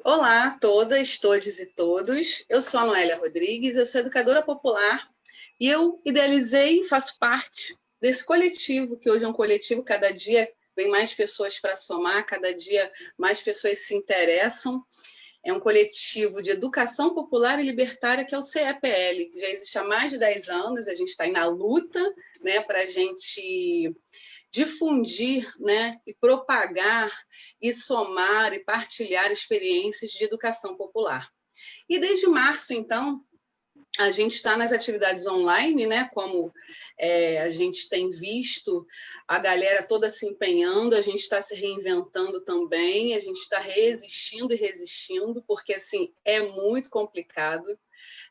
Olá a todas, todes e todos. Eu sou a Noélia Rodrigues, eu sou educadora popular e eu idealizei e faço parte desse coletivo, que hoje é um coletivo, cada dia vem mais pessoas para somar, cada dia mais pessoas se interessam. É um coletivo de educação popular e libertária, que é o CEPL, que já existe há mais de 10 anos, a gente está aí na luta, né, para a gente difundir, né, e propagar e somar e partilhar experiências de educação popular. E desde março, então, a gente está nas atividades online, né? Como a gente tem visto a galera toda se empenhando, a gente está se reinventando também, a gente está resistindo e resistindo, porque assim é muito complicado,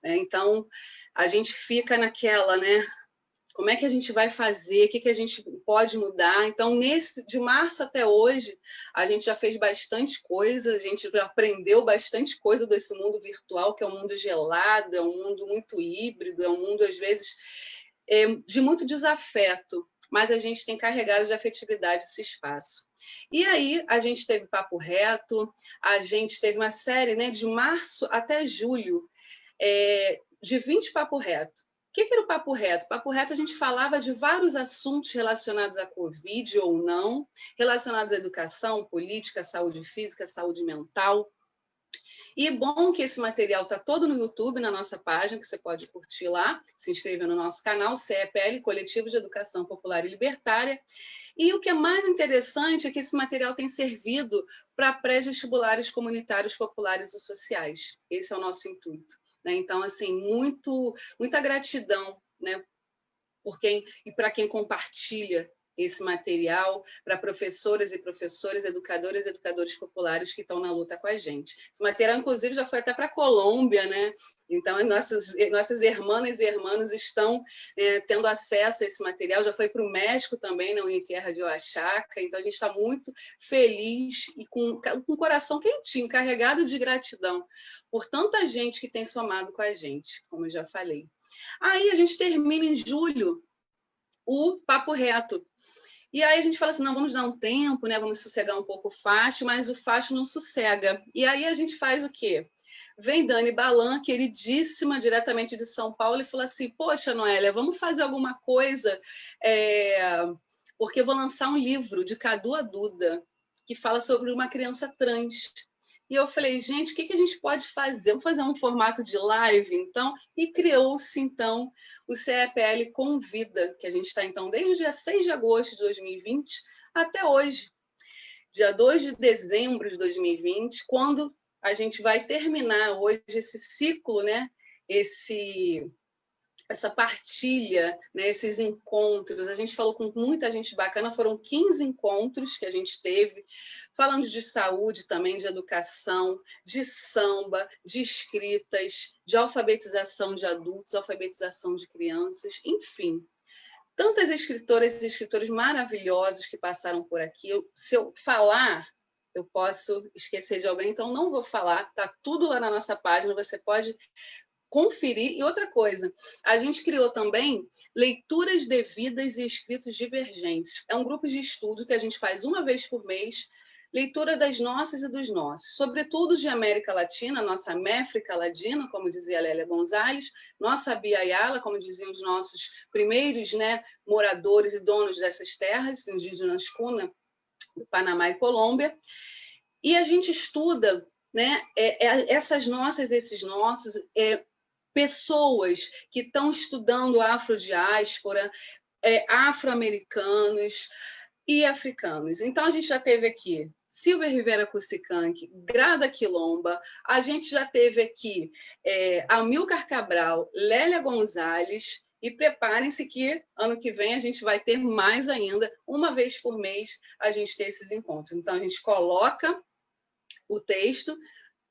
né? Então a gente fica naquela, né? Como é que a gente vai fazer? O que a gente pode mudar? Então, de março até hoje, a gente já fez bastante coisa, a gente já aprendeu bastante coisa desse mundo virtual, que é um mundo gelado, é um mundo muito híbrido, é um mundo, às vezes, de muito desafeto, mas a gente tem carregado de afetividade esse espaço. E aí, a gente teve Papo Reto, a gente teve uma série, né, de março até julho, de 20 Papo Reto. O que era o Papo Reto? Papo Reto, a gente falava de vários assuntos relacionados à Covid ou não, relacionados à educação, política, saúde física, saúde mental. E é bom que esse material está todo no YouTube, na nossa página, que você pode curtir lá, se inscrever no nosso canal, CEPL, Coletivo de Educação Popular e Libertária. E o que é mais interessante é que esse material tem servido para pré-vestibulares comunitários, populares e sociais. Esse é o nosso intuito. Né? Então, assim, muita gratidão, né, por quem e para quem compartilha esse material, para professoras e professores, educadores e educadores populares que estão na luta com a gente. Esse material, inclusive, já foi até para a Colômbia, né? Então, nossas irmãs e irmãos estão tendo acesso a esse material, já foi para o México também, na Uniterra de Oaxaca, então a gente está muito feliz e com o coração quentinho, carregado de gratidão por tanta gente que tem somado com a gente, como eu já falei. Aí a gente termina em julho o Papo Reto. E aí a gente fala assim, não, vamos dar um tempo, né? Vamos sossegar um pouco o facho, mas o facho não sossega. E aí a gente faz o quê? Vem Dani Balan, queridíssima, diretamente de São Paulo, e falou assim, poxa, Noélia, vamos fazer alguma coisa, porque eu vou lançar um livro de Cadu a Duda, que fala sobre uma criança trans. E eu falei, gente, o que a gente pode fazer? Vamos fazer um formato de live, então? E criou-se, então, o CEPL Convida, que a gente está, então, desde o dia 6 de agosto de 2020 até hoje, dia 2 de dezembro de 2020, quando a gente vai terminar hoje esse ciclo, né? Essa partilha, né, esses encontros. A gente falou com muita gente bacana, foram 15 encontros que a gente teve, falando de saúde também, de educação, de samba, de escritas, de alfabetização de adultos, alfabetização de crianças, enfim. Tantas escritoras e escritores maravilhosos que passaram por aqui. Se eu falar, eu posso esquecer de alguém, então não vou falar, está tudo lá na nossa página, você pode conferir. E outra coisa, a gente criou também leituras devidas e escritos divergentes. É um grupo de estudo que a gente faz uma vez por mês, leitura das nossas e dos nossos, sobretudo de América Latina, nossa Méfrica Ladina, como dizia Lélia Gonzalez, nossa Bia Ayala, como diziam os nossos primeiros, né, moradores e donos dessas terras, indígenas Cuna, do Panamá e Colômbia. E a gente estuda, né, essas nossas, esses nossos, pessoas que estão estudando afrodiáspora, afro-americanos e africanos. Então, a gente já teve aqui Silvia Rivera Cusicanqui, Grada Quilomba, a gente já teve aqui Amilcar Cabral, Lélia Gonzalez, e preparem-se que ano que vem a gente vai ter mais ainda, uma vez por mês a gente tem esses encontros. Então, a gente coloca o texto,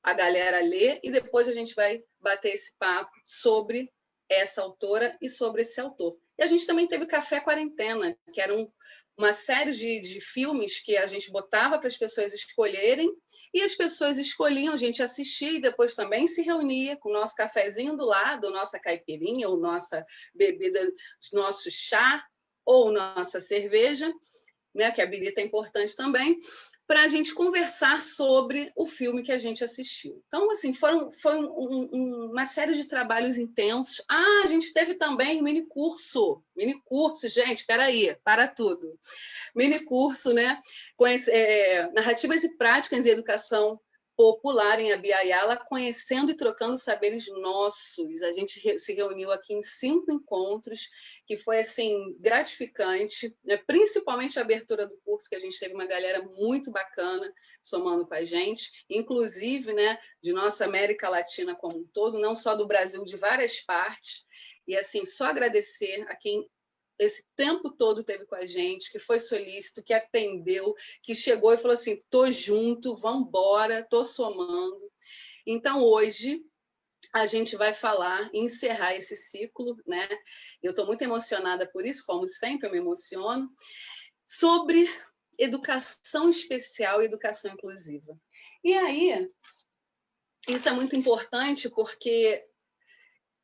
a galera lê e depois a gente vai bater esse papo sobre essa autora e sobre esse autor. E a gente também teve Café Quarentena, que era uma série de filmes que a gente botava para as pessoas escolherem, e as pessoas escolhiam, a gente assistia e depois também se reunia com o nosso cafezinho do lado, nossa caipirinha, ou nossa bebida, nosso chá, ou nossa cerveja, né, que a birita é importante também, para a gente conversar sobre o filme que a gente assistiu. Então, assim, foi uma série de trabalhos intensos. Ah, a gente teve também minicurso, gente, espera aí, para tudo. Minicurso, né? Narrativas e práticas em educação popular em Abya-Yala, conhecendo e trocando saberes nossos. A gente se reuniu aqui em 5 encontros, que foi assim gratificante, né? Principalmente a abertura do curso, que a gente teve uma galera muito bacana somando com a gente, inclusive, né, de nossa América Latina como um todo, não só do Brasil, de várias partes. E assim, só agradecer a quem esse tempo todo teve com a gente, que foi solícito, que atendeu, que chegou e falou assim, tô junto, vamos embora, tô somando. Então, hoje, a gente vai falar, encerrar esse ciclo, né? Eu estou muito emocionada por isso, como sempre eu me emociono, sobre educação especial e educação inclusiva. E aí, isso é muito importante porque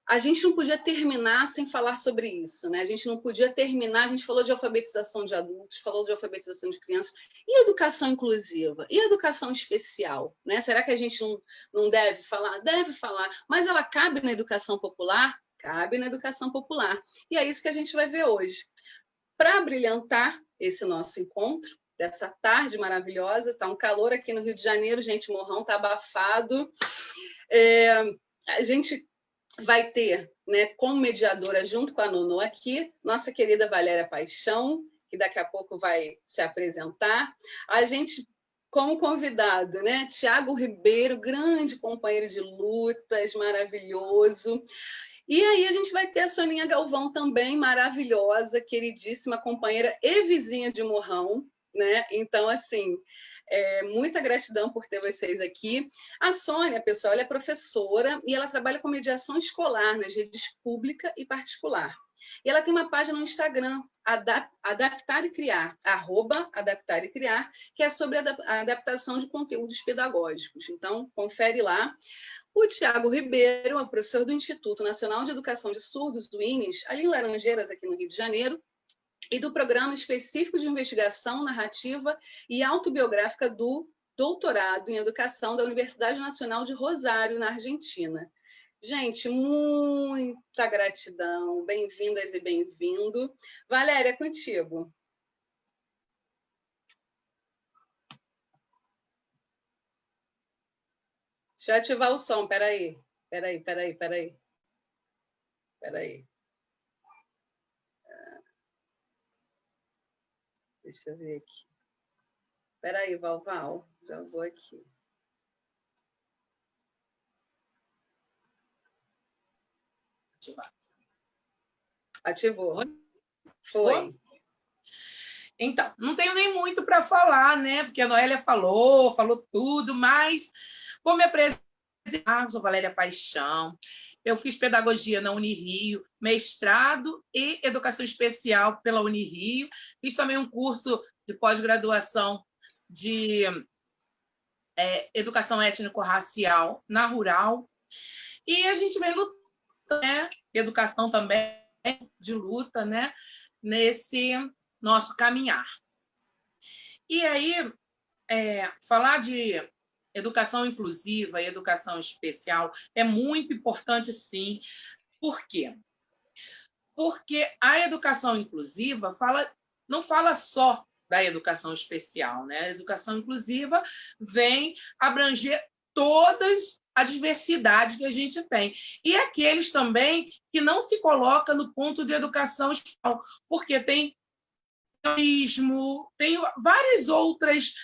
a gente não podia terminar sem falar sobre isso, né? A gente não podia terminar, a gente falou de alfabetização de adultos, falou de alfabetização de crianças, e educação inclusiva, e educação especial, né? Será que a gente não deve falar? Deve falar, mas ela cabe na educação popular? Cabe na educação popular. E é isso que a gente vai ver hoje. Para brilhantar esse nosso encontro, dessa tarde maravilhosa, tá um calor aqui no Rio de Janeiro, gente, Morrão tá abafado. A gente vai ter, né, como mediadora, junto com a Nuno aqui, nossa querida Valéria Paixão, que daqui a pouco vai se apresentar. A gente, como convidado, né, Tiago Ribeiro, grande companheiro de lutas, maravilhoso. E aí a gente vai ter a Soninha Galvão também, maravilhosa, queridíssima companheira e vizinha de Morrão, né? Então, assim, muita gratidão por ter vocês aqui. A Sônia, pessoal, ela é professora e ela trabalha com mediação escolar nas redes pública e particular. E ela tem uma página no Instagram, Adaptar e Criar, @Adaptar e Criar, que é sobre a adaptação de conteúdos pedagógicos. Então, confere lá. O Tiago Ribeiro é professor do Instituto Nacional de Educação de Surdos, do INES, ali em Laranjeiras, aqui no Rio de Janeiro, e do Programa Específico de Investigação Narrativa e Autobiográfica do Doutorado em Educação da Universidade Nacional de Rosário, na Argentina. Gente, muita gratidão, bem-vindas e bem-vindo. Valéria, é contigo. Deixa eu ativar o som, peraí. Peraí. Deixa eu ver aqui. Peraí, Valval, já vou aqui. Ativou. Foi. Então, não tenho nem muito para falar, né? Porque a Noélia falou tudo, mas vou me apresentar. Sou Valéria Paixão. Eu fiz pedagogia na Unirio, mestrado e educação especial pela Unirio. Fiz também um curso de pós-graduação de educação étnico-racial na Rural. E a gente vem lutando, né? Educação também de luta, né? Nesse nosso caminhar. E aí, falar de educação inclusiva e educação especial é muito importante, sim. Por quê? Porque a educação inclusiva não fala só da educação especial, né? A educação inclusiva vem abranger todas a diversidade que a gente tem. E aqueles também que não se colocam no ponto de educação especial, porque tem várias outras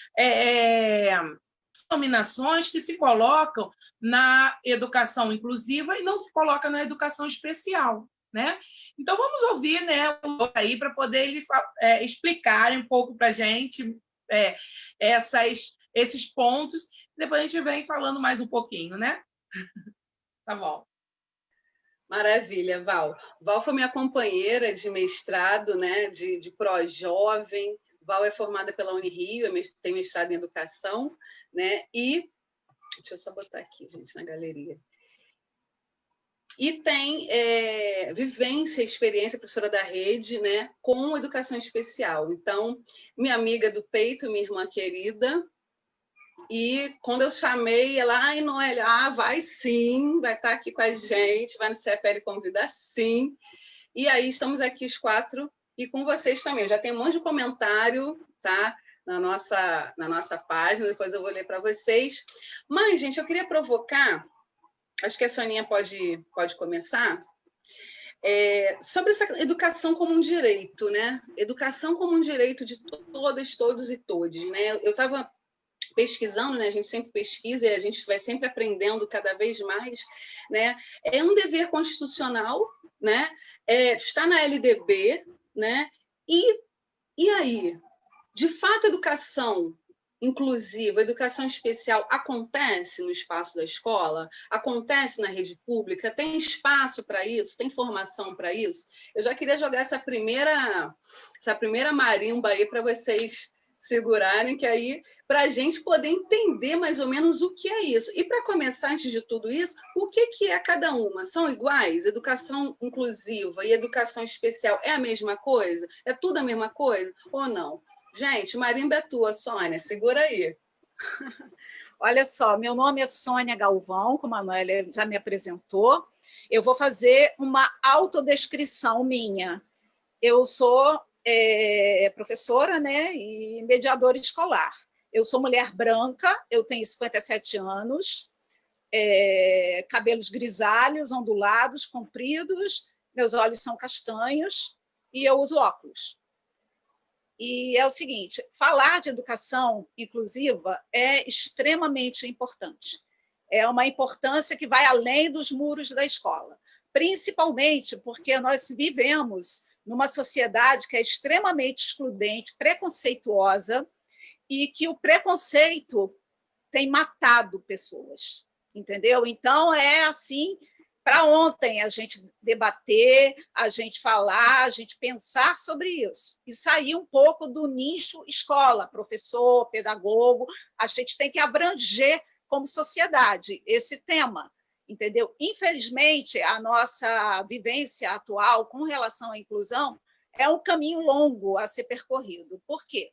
denominações que se colocam na educação inclusiva e não se colocam na educação especial, né? Então, vamos ouvir, né, aí para poder ele explicar um pouco para a gente esses pontos, depois a gente vem falando mais um pouquinho, né? Tá bom. Maravilha, Val. Val foi minha companheira de mestrado, né, de pró-jovem. Val é formada pela Unirio, tem mestrado em educação, né? E deixa eu só botar aqui, gente, na galeria. E tem vivência, experiência, professora da rede, né, com educação especial. Então, minha amiga do peito, minha irmã querida, e quando eu chamei ela, ai, Noélia, vai sim, vai estar aqui com a gente, vai no CFL convidar sim. E aí estamos aqui os quatro e com vocês também. Eu já tem um monte de comentário, tá? Na nossa página, depois eu vou ler para vocês. Mas, gente, eu queria provocar, acho que a Soninha pode começar, sobre essa educação como um direito, né? Educação como um direito de todas, todos e todes, né? Eu estava pesquisando, né? A gente sempre pesquisa e a gente vai sempre aprendendo cada vez mais, né? É um dever constitucional, né? Está na LDB, né? E aí, de fato, a educação inclusiva, a educação especial acontece no espaço da escola? Acontece na rede pública? Tem espaço para isso? Tem formação para isso? Eu já queria jogar essa primeira marimba aí para vocês segurarem, que aí, para a gente poder entender mais ou menos o que é isso. E para começar, antes de tudo isso, o que é cada uma? São iguais? Educação inclusiva e educação especial é a mesma coisa? É tudo a mesma coisa ou não? Gente, marimba é tua, Sônia, segura aí. Olha só, meu nome é Sônia Galvão, como a Noélia já me apresentou. Eu vou fazer uma autodescrição minha. Eu sou professora, né, e mediadora escolar. Eu sou mulher branca, eu tenho 57 anos, cabelos grisalhos, ondulados, compridos, meus olhos são castanhos e eu uso óculos. E é o seguinte, falar de educação inclusiva é extremamente importante. É uma importância que vai além dos muros da escola, principalmente porque nós vivemos numa sociedade que é extremamente excludente, preconceituosa, e que o preconceito tem matado pessoas, entendeu? Então, é assim, para ontem a gente debater, a gente falar, a gente pensar sobre isso, e sair um pouco do nicho escola, professor, pedagogo, a gente tem que abranger como sociedade esse tema, entendeu? Infelizmente, a nossa vivência atual com relação à inclusão é um caminho longo a ser percorrido. Por quê?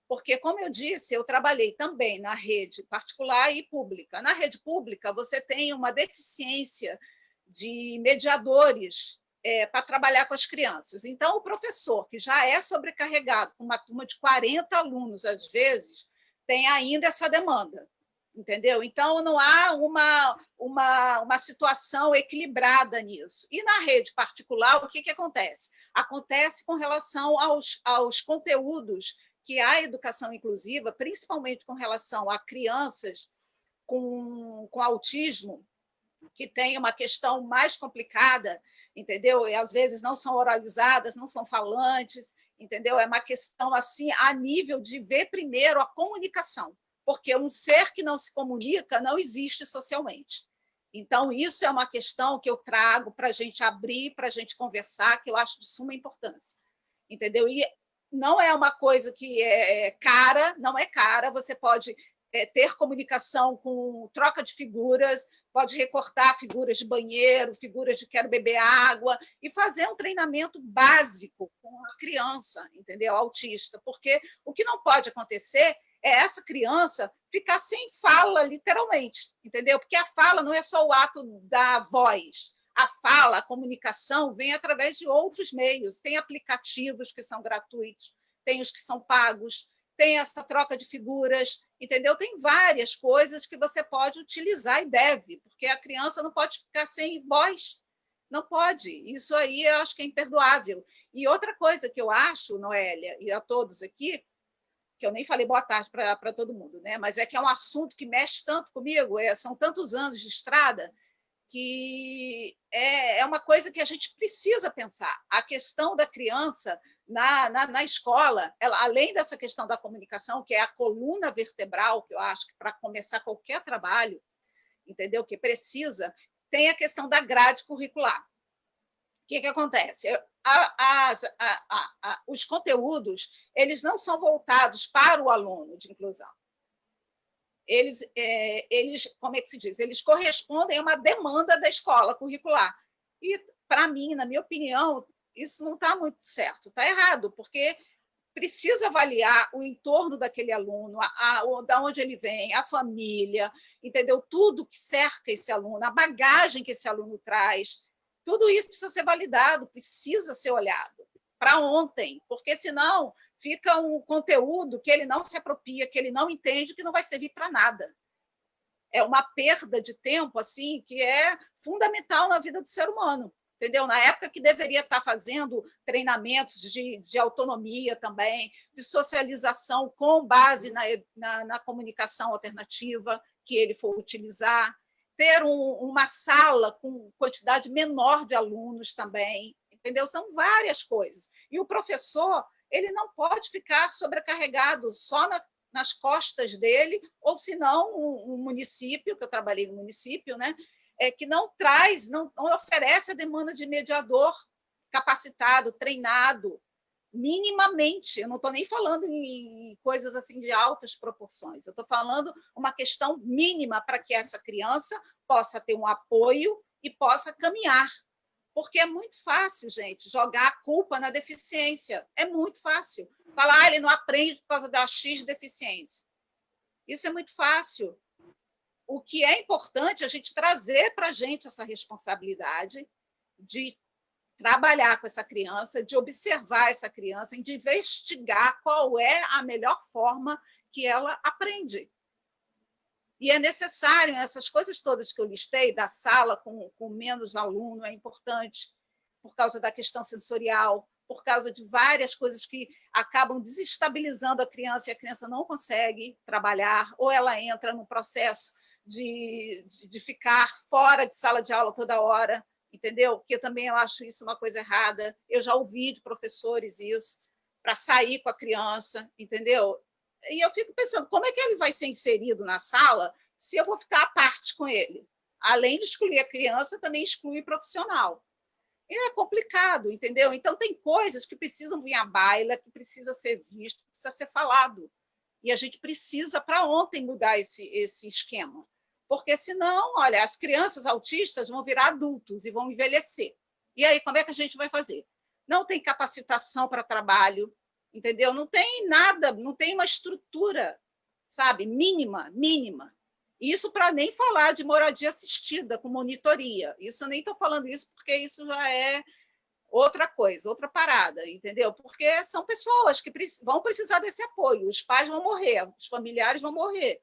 Porque, como eu disse, eu trabalhei também na rede particular e pública. Na rede pública, você tem uma deficiência de mediadores para trabalhar com as crianças. Então, o professor, que já é sobrecarregado com uma turma de 40 alunos, às vezes, tem ainda essa demanda. Entendeu? Então, não há uma situação equilibrada nisso. E na rede particular, o que acontece? Acontece com relação aos conteúdos que a educação inclusiva, principalmente com relação a crianças com autismo, que tem uma questão mais complicada, entendeu? E às vezes não são oralizadas, não são falantes, entendeu? É uma questão assim a nível de ver primeiro a comunicação, porque um ser que não se comunica não existe socialmente. Então, isso é uma questão que eu trago para a gente abrir, para a gente conversar, que eu acho de suma importância. Entendeu? E não é uma coisa que é cara, não é cara, você pode ter comunicação com troca de figuras, pode recortar figuras de banheiro, figuras de quero beber água, e fazer um treinamento básico com a criança, entendeu? Autista, porque o que não pode acontecer é essa criança ficar sem fala, literalmente, entendeu? Porque a fala não é só o ato da voz. A fala, a comunicação vem através de outros meios. Tem aplicativos que são gratuitos, tem os que são pagos, tem essa troca de figuras, entendeu? Tem várias coisas que você pode utilizar e deve, porque a criança não pode ficar sem voz. Não pode. Isso aí eu acho que é imperdoável. E outra coisa que eu acho, Noélia, e a todos aqui, que eu nem falei boa tarde para todo mundo, né? Mas é que é um assunto que mexe tanto comigo, são tantos anos de estrada, que é uma coisa que a gente precisa pensar. A questão da criança na escola, ela, além dessa questão da comunicação, que é a coluna vertebral, que eu acho que para começar qualquer trabalho, entendeu? Que precisa, tem a questão da grade curricular. que acontece? Os conteúdos eles não são voltados para o aluno de inclusão. Eles, como é que se diz? Eles correspondem a uma demanda da escola curricular. E, para mim, na minha opinião, isso não está muito certo, está errado, porque precisa avaliar o entorno daquele aluno, da onde ele vem, a família, entendeu? Tudo que cerca esse aluno, a bagagem que esse aluno traz, tudo isso precisa ser validado, precisa ser olhado para ontem, porque senão fica um conteúdo que ele não se apropria, que ele não entende, que não vai servir para nada. É uma perda de tempo assim que é fundamental na vida do ser humano. Entendeu? Na época que deveria estar fazendo treinamentos de autonomia também, de socialização com base na comunicação alternativa que ele for utilizar, ter uma sala com quantidade menor de alunos também, entendeu? São várias coisas. E o professor ele não pode ficar sobrecarregado só nas costas dele, ou se não, um município, que eu trabalhei no município, né? Que não traz, não oferece a demanda de mediador capacitado, treinado, minimamente. Eu não estou nem falando em coisas assim de altas proporções, eu estou falando uma questão mínima para que essa criança possa ter um apoio e possa caminhar. Porque é muito fácil, gente, jogar a culpa na deficiência. É muito fácil. Falar, ele não aprende por causa da X deficiência. Isso é muito fácil. O que é importante é a gente trazer para a gente essa responsabilidade de trabalhar com essa criança, de observar essa criança, de investigar qual é a melhor forma que ela aprende. E é necessário, essas coisas todas que eu listei, da sala com menos aluno, é importante, por causa da questão sensorial, por causa de várias coisas que acabam desestabilizando a criança e a criança não consegue trabalhar, ou ela entra num processo de ficar fora de sala de aula toda hora, entendeu? Porque eu também acho isso uma coisa errada. Eu já ouvi de professores isso, para sair com a criança, entendeu? E eu fico pensando, como é que ele vai ser inserido na sala se eu vou ficar à parte com ele? Além de excluir a criança, também exclui o profissional. E é complicado, entendeu? Então, tem coisas que precisam vir à baila, que precisa ser visto, que precisa ser falado. E a gente precisa, para ontem, mudar esse esquema. Porque, senão, olha, as crianças autistas vão virar adultos e vão envelhecer. E aí, como é que a gente vai fazer? Não tem capacitação para trabalho, entendeu? Não tem nada, não tem uma estrutura, sabe, mínima. Isso para nem falar de moradia assistida com monitoria. Isso eu nem estou falando isso porque isso já é outra coisa, outra parada, entendeu? Porque são pessoas que vão precisar desse apoio. Os pais vão morrer, os familiares vão morrer.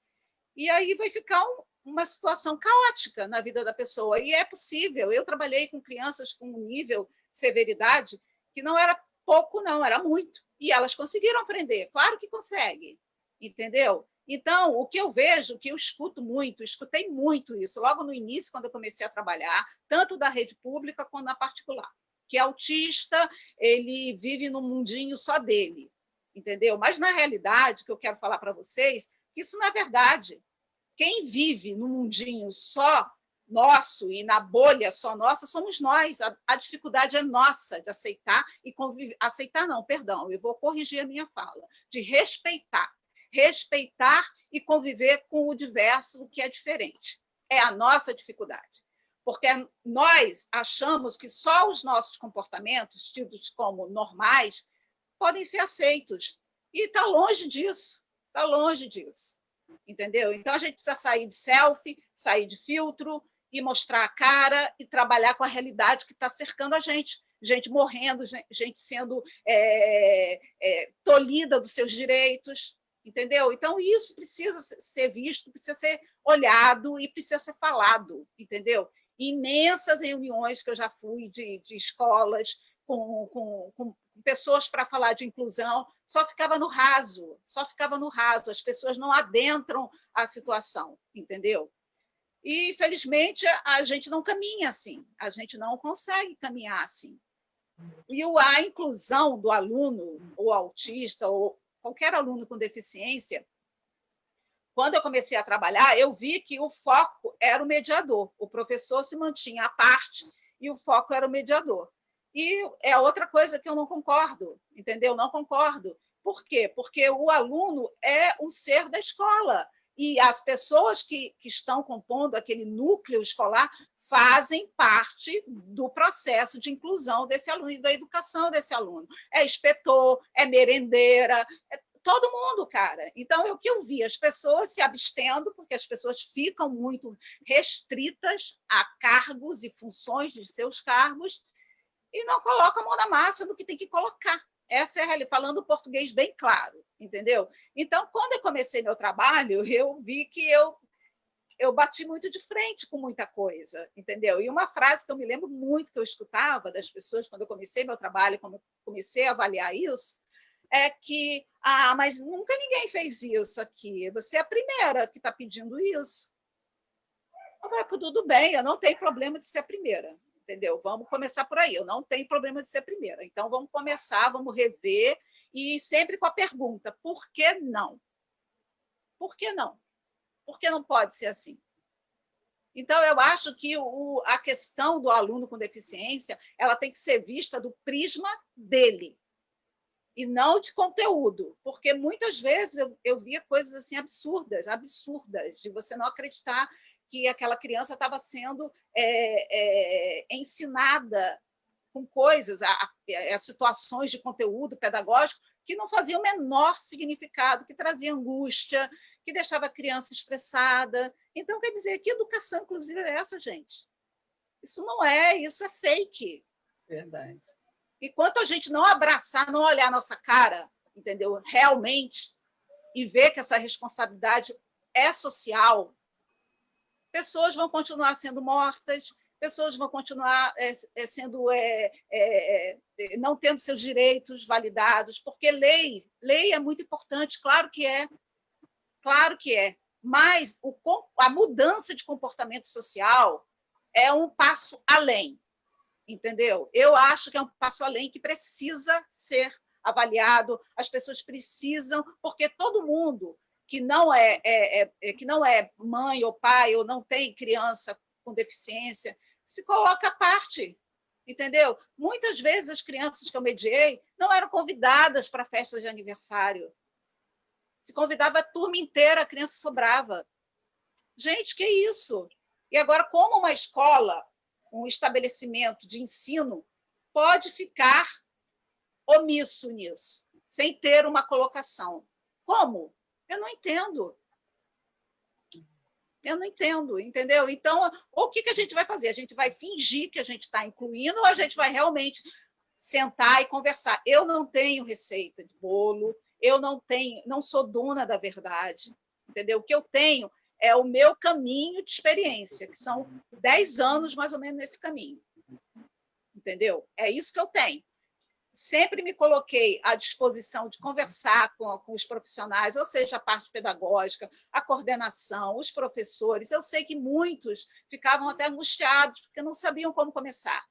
E aí vai ficar uma situação caótica na vida da pessoa. E é possível. Eu trabalhei com crianças com um nível de severidade que não era pouco, não, era muito. E elas conseguiram aprender. Claro que conseguem, entendeu? Então, o que eu vejo, que eu escutei muito isso, logo no início, quando eu comecei a trabalhar, tanto da rede pública quanto na particular, que autista, ele vive num mundinho só dele, entendeu? Mas, na realidade, o que eu quero falar para vocês, que isso não é verdade. Quem vive num mundinho só nosso e na bolha só nossa somos nós. A dificuldade é nossa de aceitar e conviver. Aceitar não, perdão, eu vou corrigir a minha fala. De respeitar. Respeitar e conviver com o diverso, o que é diferente. É a nossa dificuldade. Porque nós achamos que só os nossos comportamentos, tidos como normais, podem ser aceitos. E está longe disso. Está longe disso. Entendeu? Então, a gente precisa sair de selfie, sair de filtro e mostrar a cara e trabalhar com a realidade que está cercando a gente. Gente morrendo, gente sendo tolhida dos seus direitos, entendeu? Então, isso precisa ser visto, precisa ser olhado e precisa ser falado, entendeu? Imensas reuniões que eu já fui de escolas com pessoas para falar de inclusão, só ficava no raso, as pessoas não adentram a situação, entendeu? E, infelizmente, a gente não caminha assim, a gente não consegue caminhar assim. E a inclusão do aluno, ou autista, ou qualquer aluno com deficiência, quando eu comecei a trabalhar, eu vi que o foco era o mediador, o professor se mantinha à parte e o foco era o mediador. E é outra coisa que eu não concordo, entendeu? Não concordo. Por quê? Porque o aluno é um ser da escola e as pessoas que estão compondo aquele núcleo escolar fazem parte do processo de inclusão desse aluno e da educação desse aluno. É inspetor, é merendeira, é todo mundo, cara. Então, é o que eu vi, as pessoas se abstendo, porque as pessoas ficam muito restritas a cargos e funções de seus cargos e não colocam a mão na massa do que tem que colocar. Essa é a realidade, falando português bem claro, entendeu? Então, quando eu comecei meu trabalho, eu vi que eu bati muito de frente com muita coisa, entendeu? E uma frase que eu me lembro muito que eu escutava das pessoas quando eu comecei meu trabalho, quando eu comecei a avaliar isso, é que, mas nunca ninguém fez isso aqui, você é a primeira que está pedindo isso. Eu falei, tudo bem, eu não tenho problema de ser a primeira, entendeu? Vamos começar por aí, eu não tenho problema de ser a primeira. Então, vamos começar, vamos rever, e sempre com a pergunta, por que não? Por que não? Por que não pode ser assim? Então, eu acho que a questão do aluno com deficiência ela tem que ser vista do prisma dele, e não de conteúdo, porque muitas vezes eu via coisas assim absurdas, de você não acreditar que aquela criança estava sendo ensinada com coisas, a situações de conteúdo pedagógico que não faziam o menor significado, que trazia angústia, que deixava a criança estressada. Então, quer dizer, que educação, inclusive, é essa, gente? Isso não é, isso é fake. Verdade. Enquanto a gente não abraçar, não olhar a nossa cara, entendeu? Realmente, e ver que essa responsabilidade é social, pessoas vão continuar sendo mortas, pessoas vão continuar não tendo seus direitos validados, porque lei é muito importante, claro que é, mas a mudança de comportamento social é um passo além, entendeu? Eu acho que é um passo além que precisa ser avaliado, as pessoas precisam, porque todo mundo que não é mãe ou pai ou não tem criança com deficiência se coloca à parte, entendeu? Muitas vezes as crianças que eu mediei não eram convidadas para festas de aniversário. Se convidava a turma inteira, a criança sobrava. Gente, que isso? E agora, como uma escola, um estabelecimento de ensino, pode ficar omisso nisso, sem ter uma colocação? Como? Eu não entendo. Eu não entendo, entendeu? Então, o que a gente vai fazer? A gente vai fingir que a gente está incluindo ou a gente vai realmente sentar e conversar? Eu não tenho receita de bolo, eu não sou dona da verdade, entendeu? O que eu tenho é o meu caminho de experiência, que são 10 anos mais ou menos nesse caminho, entendeu? É isso que eu tenho. Sempre me coloquei à disposição de conversar com os profissionais, ou seja, a parte pedagógica, a coordenação, os professores. Eu sei que muitos ficavam até angustiados, porque não sabiam como começar.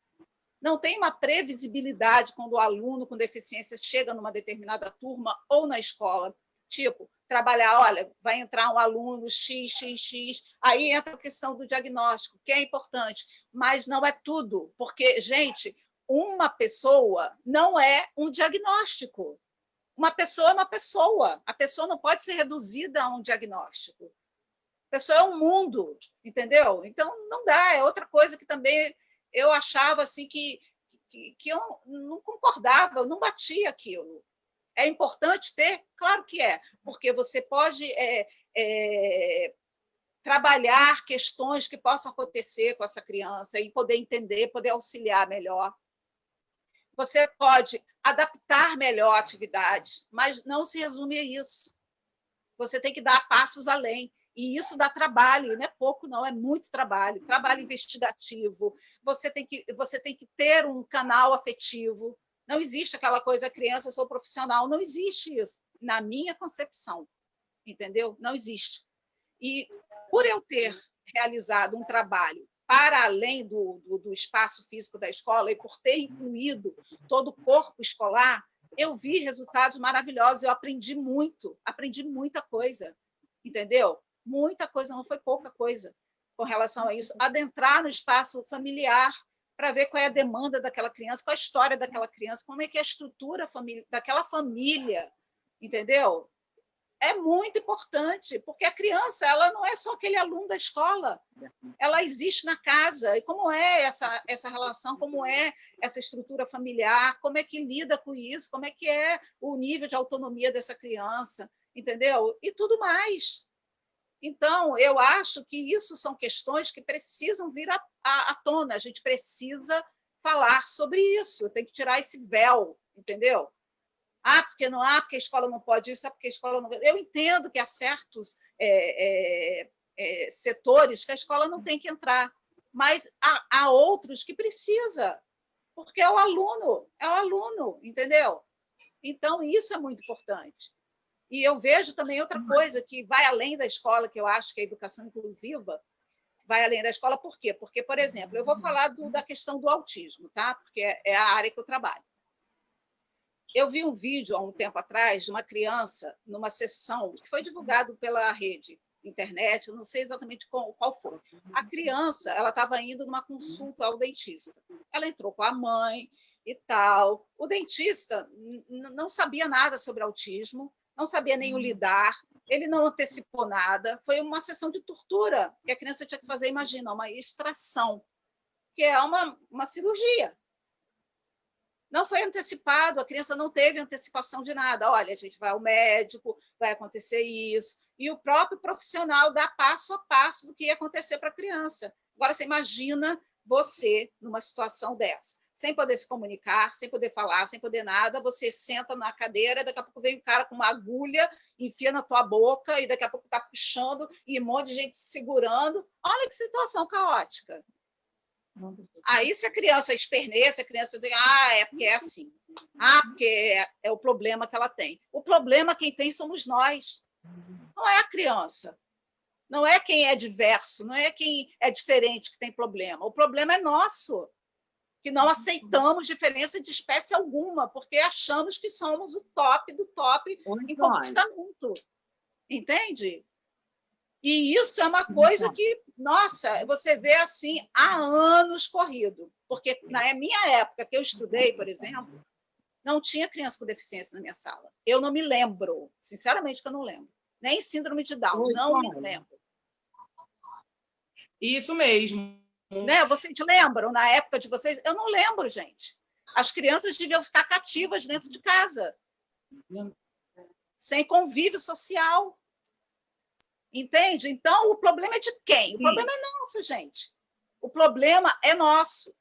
Não tem uma previsibilidade quando o aluno com deficiência chega numa determinada turma ou na escola. Tipo, trabalhar, olha, vai entrar um aluno XXX, aí entra a questão do diagnóstico, que é importante, mas não é tudo, porque, gente, uma pessoa não é um diagnóstico. Uma pessoa é uma pessoa. A pessoa não pode ser reduzida a um diagnóstico. A pessoa é um mundo, entendeu? Então, não dá. É outra coisa que também eu achava assim que eu não concordava, eu não batia aquilo. É importante ter? Claro que é, porque você pode trabalhar questões que possam acontecer com essa criança e poder entender, poder auxiliar melhor. Você pode adaptar melhor a atividade, mas não se resume a isso. Você tem que dar passos além. E isso dá trabalho, e não é pouco, não, é muito trabalho. Trabalho investigativo. Você tem que ter um canal afetivo. Não existe aquela coisa, criança, sou profissional. Não existe isso, na minha concepção. Entendeu? Não existe. E por eu ter realizado um trabalho para além do espaço físico da escola e por ter incluído todo o corpo escolar, eu vi resultados maravilhosos, eu aprendi muita coisa, entendeu? Muita coisa, não foi pouca coisa com relação a isso. Adentrar no espaço familiar, para ver qual é a demanda daquela criança, qual é a história daquela criança, como é que é a estrutura daquela família, entendeu? É muito importante, porque a criança ela não é só aquele aluno da escola, ela existe na casa. E como é essa relação, como é essa estrutura familiar, como é que lida com isso, como é que é o nível de autonomia dessa criança, entendeu? E tudo mais. Então, eu acho que isso são questões que precisam vir à tona, a gente precisa falar sobre isso, tem que tirar esse véu, entendeu? Porque a escola não pode isso, porque a escola não. Eu entendo que há certos setores que a escola não tem que entrar, mas há outros que precisa, porque é o aluno, entendeu? Então, isso é muito importante. E eu vejo também outra coisa que vai além da escola, que eu acho que a educação inclusiva vai além da escola. Por quê? Porque, por exemplo, eu vou falar da questão do autismo, tá? Porque é a área que eu trabalho. Eu vi um vídeo há um tempo atrás de uma criança numa sessão que foi divulgado pela rede internet, eu não sei exatamente qual foi. A criança ela estava indo numa consulta ao dentista. Ela entrou com a mãe e tal. O dentista não sabia nada sobre autismo, não sabia nem o lidar, ele não antecipou nada. Foi uma sessão de tortura que a criança tinha que fazer, imagina, uma extração, que é uma cirurgia. Não foi antecipado, a criança não teve antecipação de nada. Olha, a gente vai ao médico, vai acontecer isso. E o próprio profissional dá passo a passo do que ia acontecer para a criança. Agora, você imagina você numa situação dessa, sem poder se comunicar, sem poder falar, sem poder nada, você senta na cadeira, daqui a pouco vem um cara com uma agulha, enfia na tua boca, e daqui a pouco está puxando, e um monte de gente segurando. Olha que situação caótica. Aí, se a criança esperneia, se a criança diz, é porque é assim. Porque é o problema que ela tem. O problema quem tem somos nós. Não é a criança. Não é quem é diverso, não é quem é diferente que tem problema. O problema é nosso, que não aceitamos diferença de espécie alguma, porque achamos que somos o top do top em comportamento. Entende? E isso é uma coisa que, nossa, você vê assim há anos corrido. Porque na minha época que eu estudei, por exemplo, não tinha criança com deficiência na minha sala. Eu não me lembro, sinceramente que eu não lembro. Nem síndrome de Down, não me lembro. Isso mesmo. Né? Vocês lembram, na época de vocês? Eu não lembro, gente. As crianças deviam ficar cativas dentro de casa, sem convívio social. Entende? Então, o problema é de quem? O problema é nosso, gente. O problema é nosso.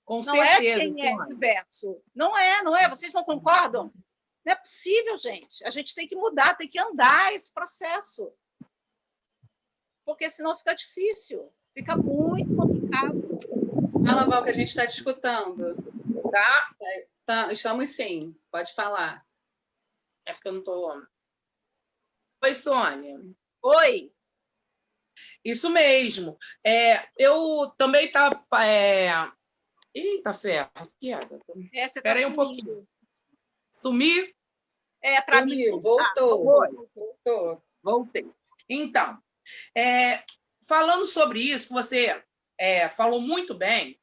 Com não certeza, é quem é diverso. Não é. Vocês não concordam? Não é possível, gente. A gente tem que mudar, tem que andar esse processo. Porque senão fica difícil. Fica muito complicado. Fala, Val, que a gente está te escutando. Tá? Estamos sim. Pode falar. É porque eu não estou... Oi, Sônia. Oi. Isso mesmo. Eu também estava... Eita, ferro. Você Espera aí um pouquinho. Sumi? Para mim. Voltou. Voltei. Então, falando sobre isso, que você falou muito bem,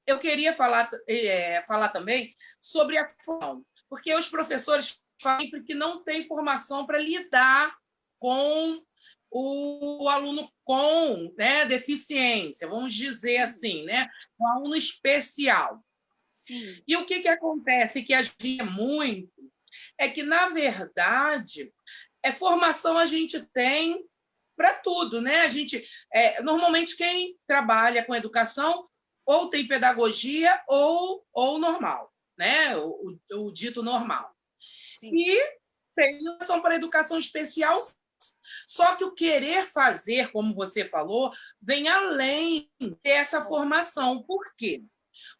eu queria falar também sobre a formação, porque os professores falam sempre que não têm formação para lidar com o aluno com deficiência, vamos dizer assim, um aluno especial. Sim. E o que acontece que a gente muito é que, na verdade, formação a gente tem para tudo, né? A gente, normalmente, quem trabalha com educação ou tem pedagogia ou normal, né? O dito normal. Sim. E tem formação para educação especial. Só que o querer fazer, como você falou, vem além dessa formação. Por quê?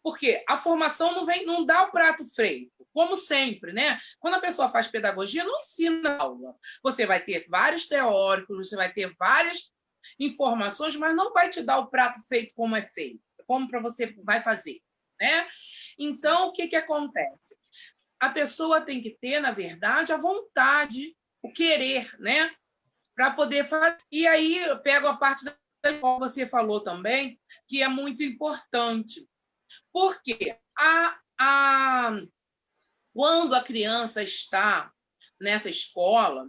Porque a formação não dá o prato feito, como sempre, né? Quando a pessoa faz pedagogia, não ensina aula. Você vai ter vários teóricos, você vai ter várias informações, mas não vai te dar o prato feito como é feito, como para você vai fazer, né? Então, o que acontece? A pessoa tem que ter, na verdade, a vontade, o querer, né? Para poder fazer. E aí eu pego a parte da como você falou também, que é muito importante. Porque quando a criança está nessa escola,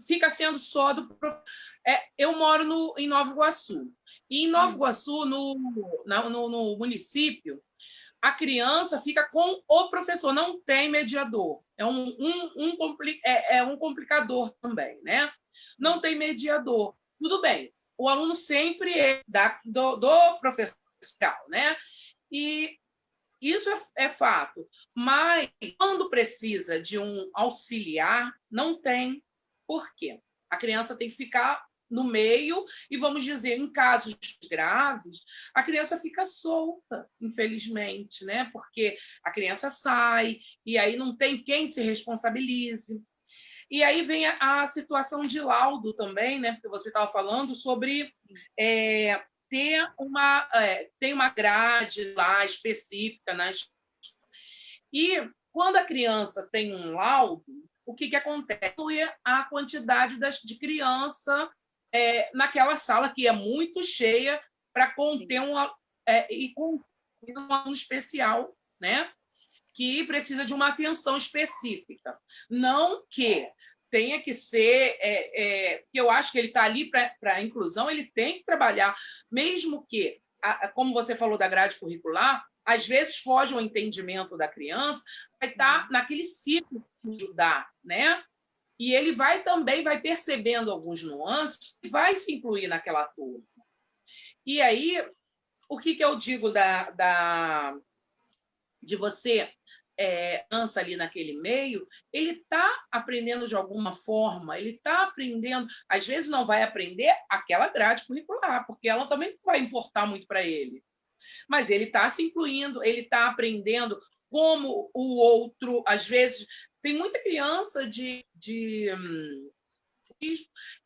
fica sendo só do professor. Eu moro em Nova Iguaçu. E em Nova Iguaçu, no município, a criança fica com o professor, não tem mediador. É um complicador também, né? Não tem mediador. Tudo bem, o aluno sempre é do professor, né? E isso é fato. Mas, quando precisa de um auxiliar, não tem. Por quê? A criança tem que ficar no meio e, vamos dizer, em casos graves, a criança fica solta, infelizmente, né? Porque a criança sai e aí não tem quem se responsabilize. E aí vem a situação de laudo também, né? Porque você estava falando sobre ter uma grade lá específica, né? E quando a criança tem um laudo, o que acontece? A quantidade de criança naquela sala que é muito cheia para conter um aluno especial, né? Que precisa de uma atenção específica. Não que tenha que ser... que eu acho que ele está ali para a inclusão, ele tem que trabalhar, mesmo que, como você falou da grade curricular, às vezes foge o entendimento da criança, vai estar naquele ciclo de ajudar, né? E ele também vai percebendo alguns nuances e vai se incluir naquela turma. E aí, o que eu digo de você dança ali naquele meio, ele está aprendendo de alguma forma, ele está aprendendo, às vezes não vai aprender aquela grade curricular, porque ela também não vai importar muito para ele. Mas ele está se incluindo, ele está aprendendo como o outro, às vezes, tem muita criança que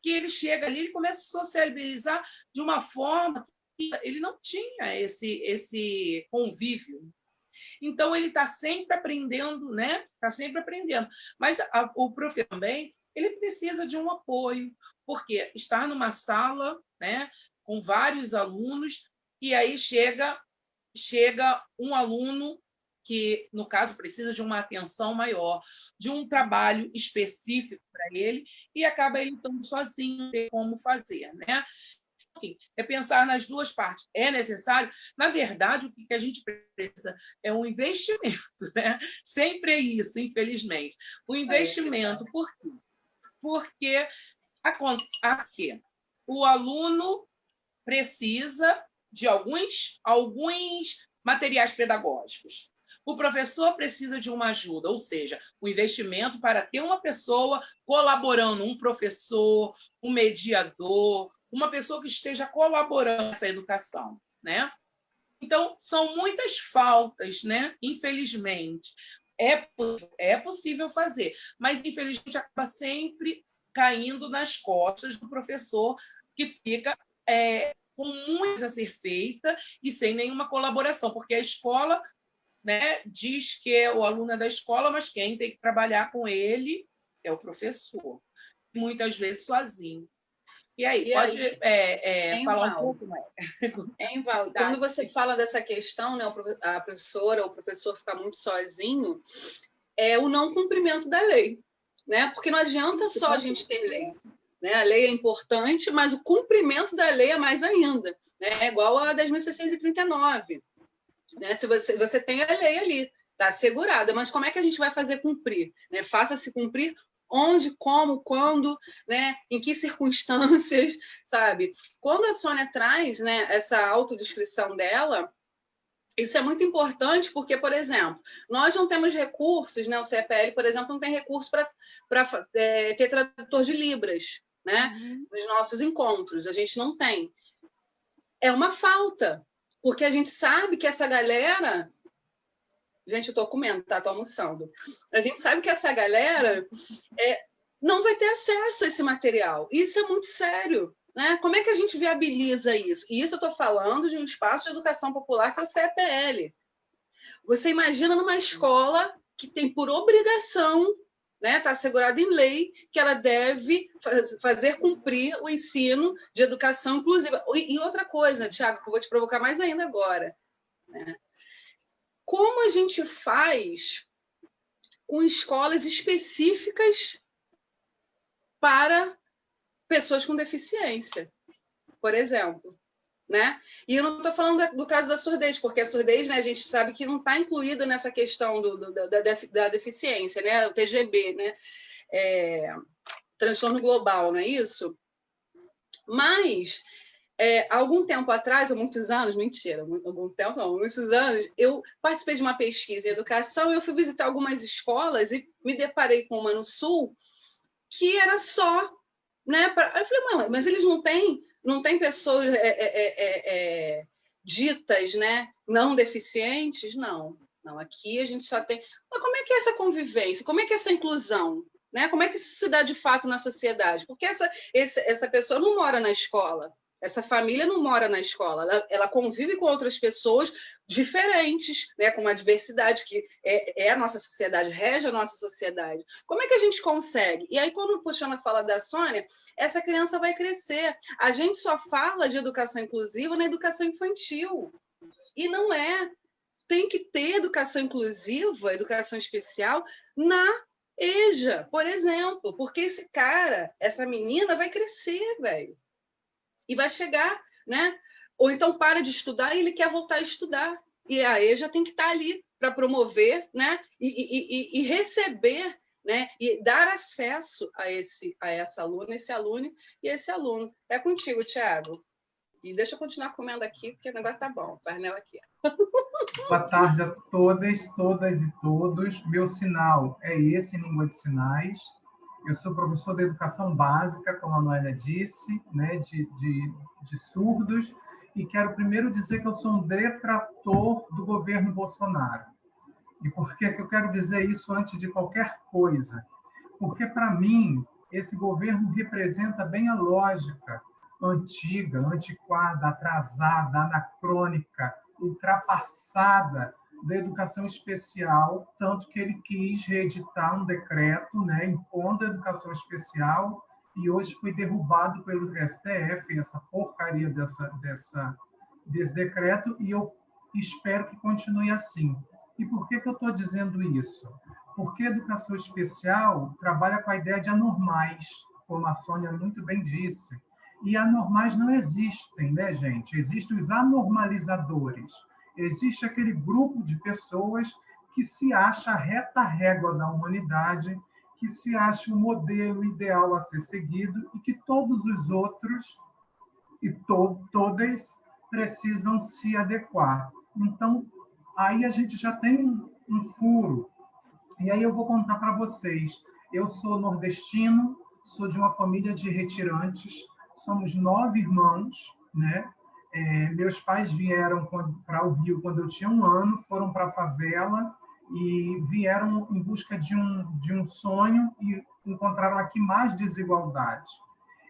ele chega ali, ele começa a sociabilizar de uma forma que ele não tinha esse convívio. Então, ele está sempre aprendendo, né? Está sempre aprendendo. Mas o professor também, ele precisa de um apoio, porque estar numa sala, né, com vários alunos, e aí chega um aluno que, no caso, precisa de uma atenção maior, de um trabalho específico para ele, e acaba ele estando sozinho, não ter como fazer, né? Assim, é pensar nas duas partes. É necessário? Na verdade, o que a gente precisa é um investimento, né? Sempre é isso, infelizmente. O investimento, por quê? Porque o aluno precisa de alguns materiais pedagógicos. O professor precisa de uma ajuda, ou seja, o investimento para ter uma pessoa colaborando, um professor, um mediador, uma pessoa que esteja colaborando nessa educação, né? Então, são muitas faltas, né? Infelizmente. É possível fazer, mas, infelizmente, acaba sempre caindo nas costas do professor, que fica com muito a ser feita e sem nenhuma colaboração, porque a escola, né, diz que o aluno é da escola, mas quem tem que trabalhar com ele é o professor, muitas vezes sozinho. E aí, pode falar um pouco mais? Val, quando você fala dessa questão, né, a professora ou o professor ficar muito sozinho, é o não cumprimento da lei, né? Porque não adianta só a gente ter lei. Né? A lei é importante, mas o cumprimento da lei é mais ainda. Né? É igual a 10.639. Né? Se você tem a lei ali, está assegurada, mas como é que a gente vai fazer cumprir? Né? Faça-se cumprir onde, como, quando, né? Em que circunstâncias, sabe? Quando a Sônia traz, né, essa autodescrição dela, isso é muito importante porque, por exemplo, nós não temos recursos, né? O CEPL, por exemplo, não tem recurso para ter tradutor de Libras, né? Nos nossos encontros, a gente não tem. É uma falta, porque a gente sabe que essa galera... Gente, eu estou comendo, tá? Estou almoçando. A gente sabe que essa galera não vai ter acesso a esse material. Isso é muito sério. Né? Como é que a gente viabiliza isso? E isso eu estou falando de um espaço de educação popular que é o CEPL. Você imagina numa escola que tem por obrigação né? Está assegurado em lei que ela deve fazer cumprir o ensino de educação inclusiva. E outra coisa, Tiago, que eu vou te provocar mais ainda agora, né? Como a gente faz com escolas específicas para pessoas com deficiência, por exemplo, né? E eu não estou falando do caso da surdez, porque a surdez, né, a gente sabe que não está incluída nessa questão da deficiência, né? O TGB, né? Transtorno global, não é isso? Mas, algum tempo atrás, há muitos anos, mentira, algum tempo não, muitos anos, eu participei de uma pesquisa em educação e eu fui visitar algumas escolas e me deparei com uma no Sul que era só, né? Eu falei, mas eles não têm pessoas ditas, né, não deficientes? Não, aqui a gente só tem... Mas como é que é essa convivência? Como é que é essa inclusão? Né? Como é que isso se dá de fato na sociedade? Porque essa pessoa não mora na escola, essa família não mora na escola, ela convive com outras pessoas diferentes, né? Com uma diversidade que é a nossa sociedade, rege a nossa sociedade. Como é que a gente consegue? E aí, quando o Puxana fala da Sônia, essa criança vai crescer. A gente só fala de educação inclusiva na educação infantil. E não é. Tem que ter educação inclusiva, educação especial na EJA, por exemplo, porque esse cara, essa menina vai crescer, velho. E vai chegar, né? Ou então para de estudar e ele quer voltar a estudar. E a EJA tem que estar ali para promover, né? E receber, né? E dar acesso a essa aluna, esse aluno e esse aluno. É contigo, Thiago. E deixa eu continuar comendo aqui, porque o negócio tá bom. Farnel aqui. Boa tarde a todas e todos. Meu sinal é esse, em língua de sinais. Eu sou professor de educação básica, como a Noélia disse, né, de surdos, e quero primeiro dizer que eu sou um detrator do governo Bolsonaro. E por que eu quero dizer isso antes de qualquer coisa? Porque, para mim, esse governo representa bem a lógica antiga, antiquada, atrasada, anacrônica, ultrapassada da educação especial, tanto que ele quis reeditar um decreto, né, impondo a educação especial, e hoje foi derrubado pelo STF, essa porcaria desse decreto, e eu espero que continue assim. E por que eu estou dizendo isso? Porque a educação especial trabalha com a ideia de anormais, como a Sônia muito bem disse. E anormais não existem, né, gente? Existem os anormalizadores. Existe aquele grupo de pessoas que se acha a reta régua da humanidade, que se acha o modelo ideal a ser seguido e que todos os outros e todas precisam se adequar. Então, aí a gente já tem um furo. E aí eu vou contar para vocês. Eu sou nordestino, sou de uma família de retirantes, somos 9 irmãos, né? Meus pais vieram para o Rio quando eu tinha 1 ano, foram para a favela e vieram em busca de um sonho e encontraram aqui mais desigualdade.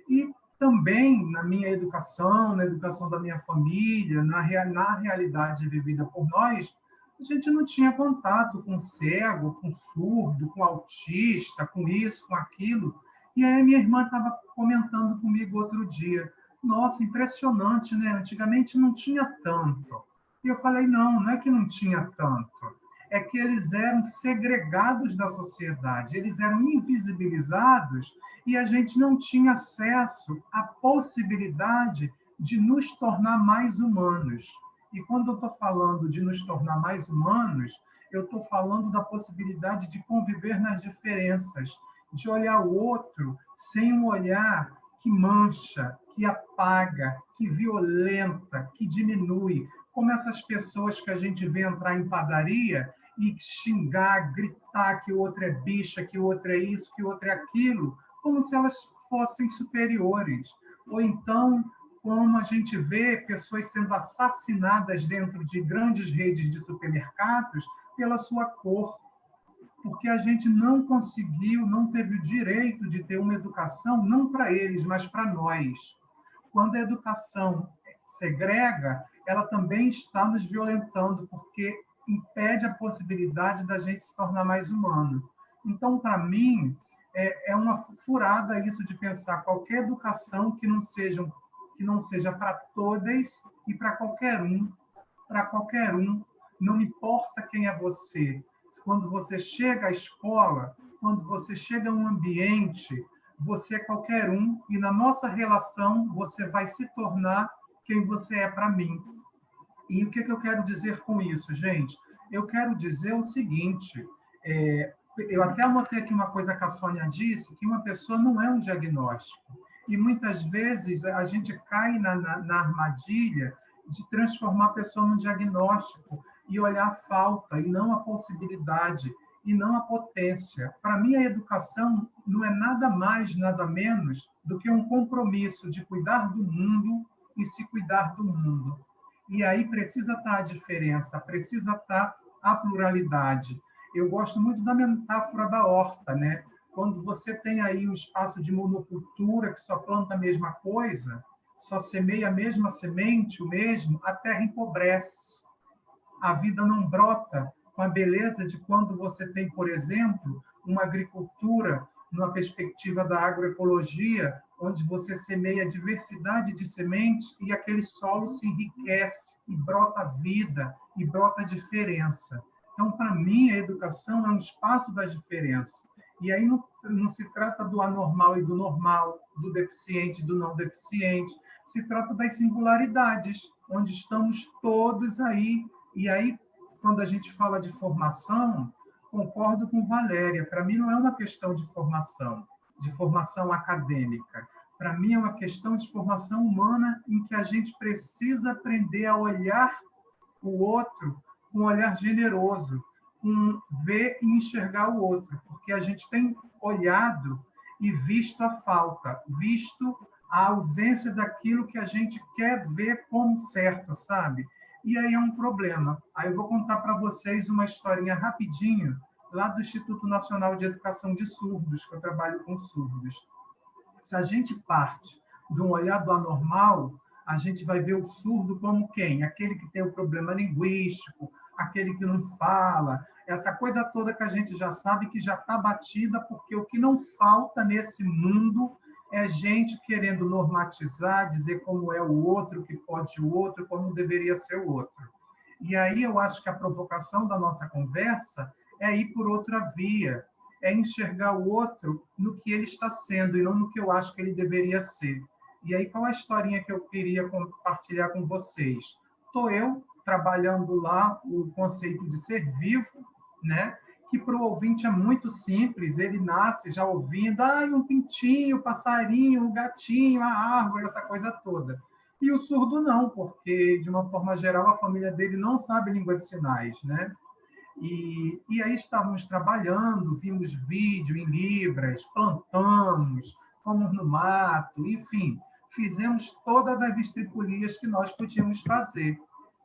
E também na minha educação, na educação da minha família, na realidade vivida por nós, a gente não tinha contato com cego, com surdo, com autista, com isso, com aquilo. E aí minha irmã estava comentando comigo outro dia, nossa, impressionante, né? Antigamente não tinha tanto. E eu falei, não é que não tinha tanto, é que eles eram segregados da sociedade, eles eram invisibilizados e a gente não tinha acesso à possibilidade de nos tornar mais humanos. E quando eu estou falando de nos tornar mais humanos, eu estou falando da possibilidade de conviver nas diferenças, de olhar o outro sem um olhar que mancha, que apaga, que violenta, que diminui, como essas pessoas que a gente vê entrar em padaria e xingar, gritar que o outro é bicha, que o outro é isso, que o outro é aquilo, como se elas fossem superiores. Ou então, como a gente vê pessoas sendo assassinadas dentro de grandes redes de supermercados pela sua cor, porque a gente não conseguiu, não teve o direito de ter uma educação, não para eles, mas para nós. Quando a educação segrega, ela também está nos violentando, porque impede a possibilidade da gente se tornar mais humano. Então, para mim, é uma furada isso de pensar qualquer educação que não seja para todas e para qualquer um. Para qualquer um, não importa quem é você. Quando você chega à escola, quando você chega a um ambiente, você é qualquer um e na nossa relação você vai se tornar quem você é para mim. E o que eu quero dizer com isso, gente? Eu quero dizer o seguinte, eu até anotei aqui uma coisa que a Sônia disse, que uma pessoa não é um diagnóstico. E muitas vezes a gente cai na armadilha de transformar a pessoa num diagnóstico e olhar a falta, e não a possibilidade, e não a potência. Para mim, a educação não é nada mais, nada menos do que um compromisso de cuidar do mundo e se cuidar do mundo. E aí precisa estar a diferença, precisa estar a pluralidade. Eu gosto muito da metáfora da horta, né? Quando você tem aí um espaço de monocultura que só planta a mesma coisa, só semeia a mesma semente, o mesmo, a terra empobrece. A vida não brota com a beleza de quando você tem, por exemplo, uma agricultura numa perspectiva da agroecologia, onde você semeia diversidade de sementes e aquele solo se enriquece e brota vida e brota diferença. Então, para mim, a educação é um espaço da diferença. E aí não se trata do anormal e do normal, do deficiente e do não deficiente, se trata das singularidades, onde estamos todos aí. E aí, quando a gente fala de formação, concordo com Valéria, para mim não é uma questão de formação acadêmica. Para mim é uma questão de formação humana em que a gente precisa aprender a olhar o outro com um olhar generoso, com ver e enxergar o outro, porque a gente tem olhado e visto a falta, visto a ausência daquilo que a gente quer ver como certo, sabe? E aí é um problema. Aí eu vou contar para vocês uma historinha rapidinho, lá do Instituto Nacional de Educação de Surdos, que eu trabalho com surdos. Se a gente parte de um olhar do anormal, a gente vai ver o surdo como quem? Aquele que tem o problema linguístico, aquele que não fala, essa coisa toda que a gente já sabe que já está batida, porque o que não falta nesse mundo é gente querendo normatizar, dizer como é o outro, que pode o outro, como deveria ser o outro. E aí eu acho que a provocação da nossa conversa é ir por outra via, é enxergar o outro no que ele está sendo e não no que eu acho que ele deveria ser. E aí, qual a historinha que eu queria compartilhar com vocês? Estou eu trabalhando lá o conceito de ser vivo, né? Que para o ouvinte é muito simples, ele nasce já ouvindo um pintinho, o passarinho, o gatinho, a árvore, essa coisa toda. E o surdo não, porque, de uma forma geral, a família dele não sabe língua de sinais, né? E aí estávamos trabalhando, vimos vídeo em Libras, plantamos, fomos no mato, enfim, fizemos todas as estripulias que nós podíamos fazer.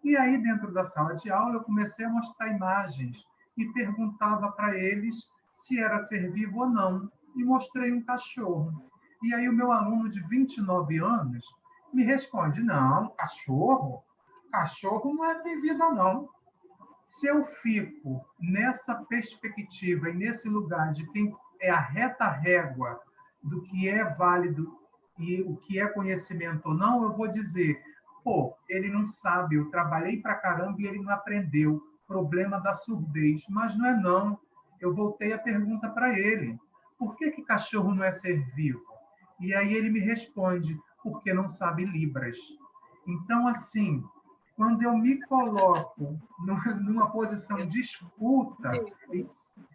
E aí, dentro da sala de aula, eu comecei a mostrar imagens e perguntava para eles se era ser vivo ou não, e mostrei um cachorro. E aí o meu aluno de 29 anos me responde, não, cachorro? Cachorro não tem vida, não. Se eu fico nessa perspectiva e nesse lugar de quem é a reta régua do que é válido e o que é conhecimento ou não, eu vou dizer, ele não sabe, eu trabalhei pra caramba e ele não aprendeu. Problema da surdez. Mas não é não. Eu voltei a pergunta para ele. Por que cachorro não é ser vivo? E aí ele me responde, porque não sabe Libras. Então, assim, quando eu me coloco numa posição de escuta,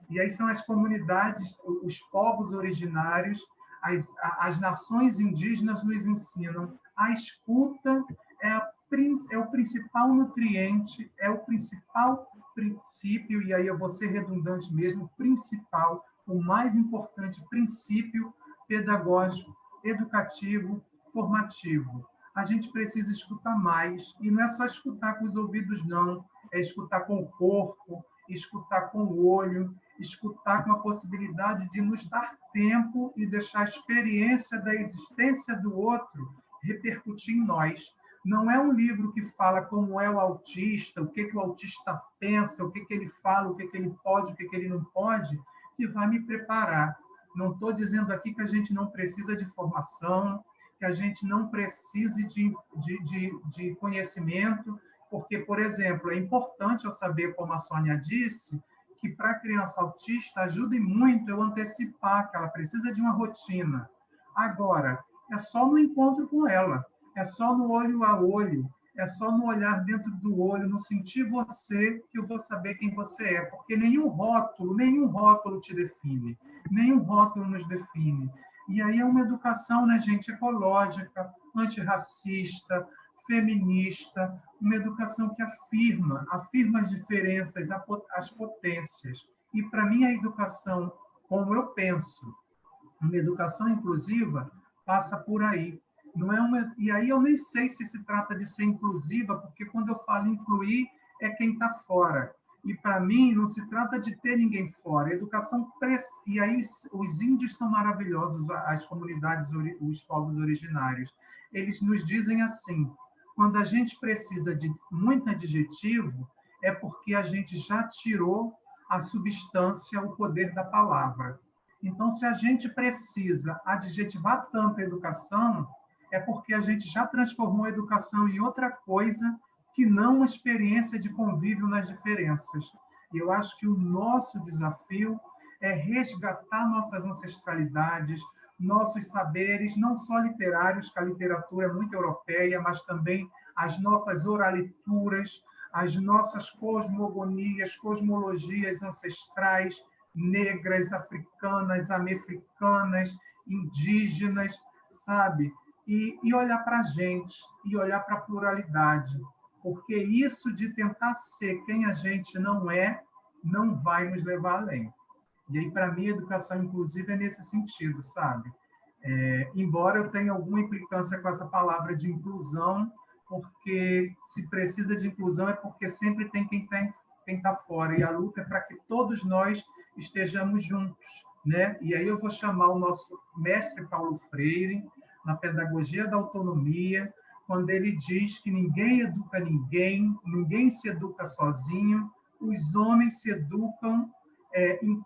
e aí são as comunidades, os povos originários, as nações indígenas nos ensinam, a escuta é o principal nutriente, é o principal princípio, e aí eu vou ser redundante mesmo, principal, o mais importante princípio pedagógico, educativo, formativo. A gente precisa escutar mais, e não é só escutar com os ouvidos, não, é escutar com o corpo, escutar com o olho, escutar com a possibilidade de nos dar tempo e deixar a experiência da existência do outro repercutir em nós. Não é um livro que fala como é o autista, o que o autista pensa, o que ele fala, o que ele pode, o que ele não pode, que vai me preparar. Não estou dizendo aqui que a gente não precisa de formação, que a gente não precise de conhecimento, porque, por exemplo, é importante eu saber, como a Sônia disse, que para a criança autista ajude muito eu antecipar que ela precisa de uma rotina. Agora, é só no encontro com ela, é só no olho a olho, é só no olhar dentro do olho, no sentir você, que eu vou saber quem você é, porque nenhum rótulo te define, nenhum rótulo nos define. E aí é uma educação, né, gente, ecológica, antirracista, feminista, uma educação que afirma as diferenças, as potências. E, para mim, a educação, como eu penso, uma educação inclusiva, passa por aí. Não é uma... E aí eu nem sei se trata de ser inclusiva, porque quando eu falo incluir, é quem está fora. E, para mim, não se trata de ter ninguém fora. A educação... E aí os índios são maravilhosos, as comunidades, os povos originários. Eles nos dizem assim, quando a gente precisa de muito adjetivo, é porque a gente já tirou a substância, o poder da palavra. Então, se a gente precisa adjetivar tanto a educação, é porque a gente já transformou a educação em outra coisa que não uma experiência de convívio nas diferenças. E eu acho que o nosso desafio é resgatar nossas ancestralidades, nossos saberes, não só literários, que a literatura é muito europeia, mas também as nossas oralituras, as nossas cosmogonias, cosmologias ancestrais, negras, africanas, americanas, indígenas, sabe? E olhar para a gente, e olhar para a pluralidade, porque isso de tentar ser quem a gente não é, não vai nos levar além. E aí, para mim, a educação inclusiva é nesse sentido, sabe? Embora eu tenha alguma implicância com essa palavra de inclusão, porque se precisa de inclusão é porque sempre tem quem está fora, e a luta é para que todos nós estejamos juntos, né? E aí eu vou chamar o nosso mestre Paulo Freire, na Pedagogia da Autonomia, quando ele diz que ninguém educa ninguém, ninguém se educa sozinho, os homens se educam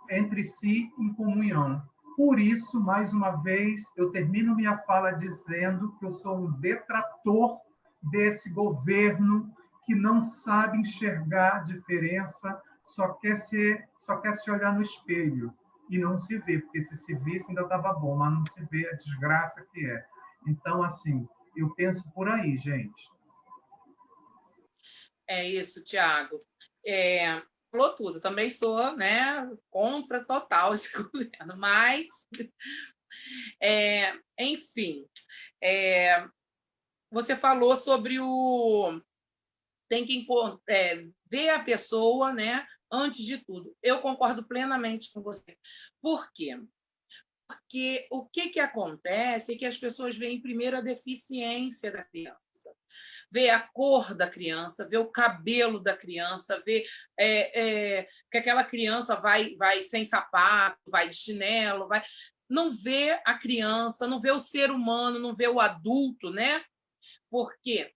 entre si em comunhão. Por isso, mais uma vez, eu termino minha fala dizendo que eu sou um detrator desse governo que não sabe enxergar a diferença, só quer se olhar no espelho e não se vê, porque se visse ainda estava bom, mas não se vê a desgraça que é. Então, assim, eu penso por aí, gente. É isso, Tiago. Falou tudo. Também sou, né, contra total esse governo, mas, enfim, você falou sobre o tem que ver a pessoa, né, antes de tudo. Eu concordo plenamente com você. Por quê? Porque o que acontece é que as pessoas veem primeiro a deficiência da criança, vê a cor da criança, vê o cabelo da criança, vê que aquela criança vai sem sapato, vai de chinelo, não vê a criança, não vê o ser humano, não vê o adulto, né? Porque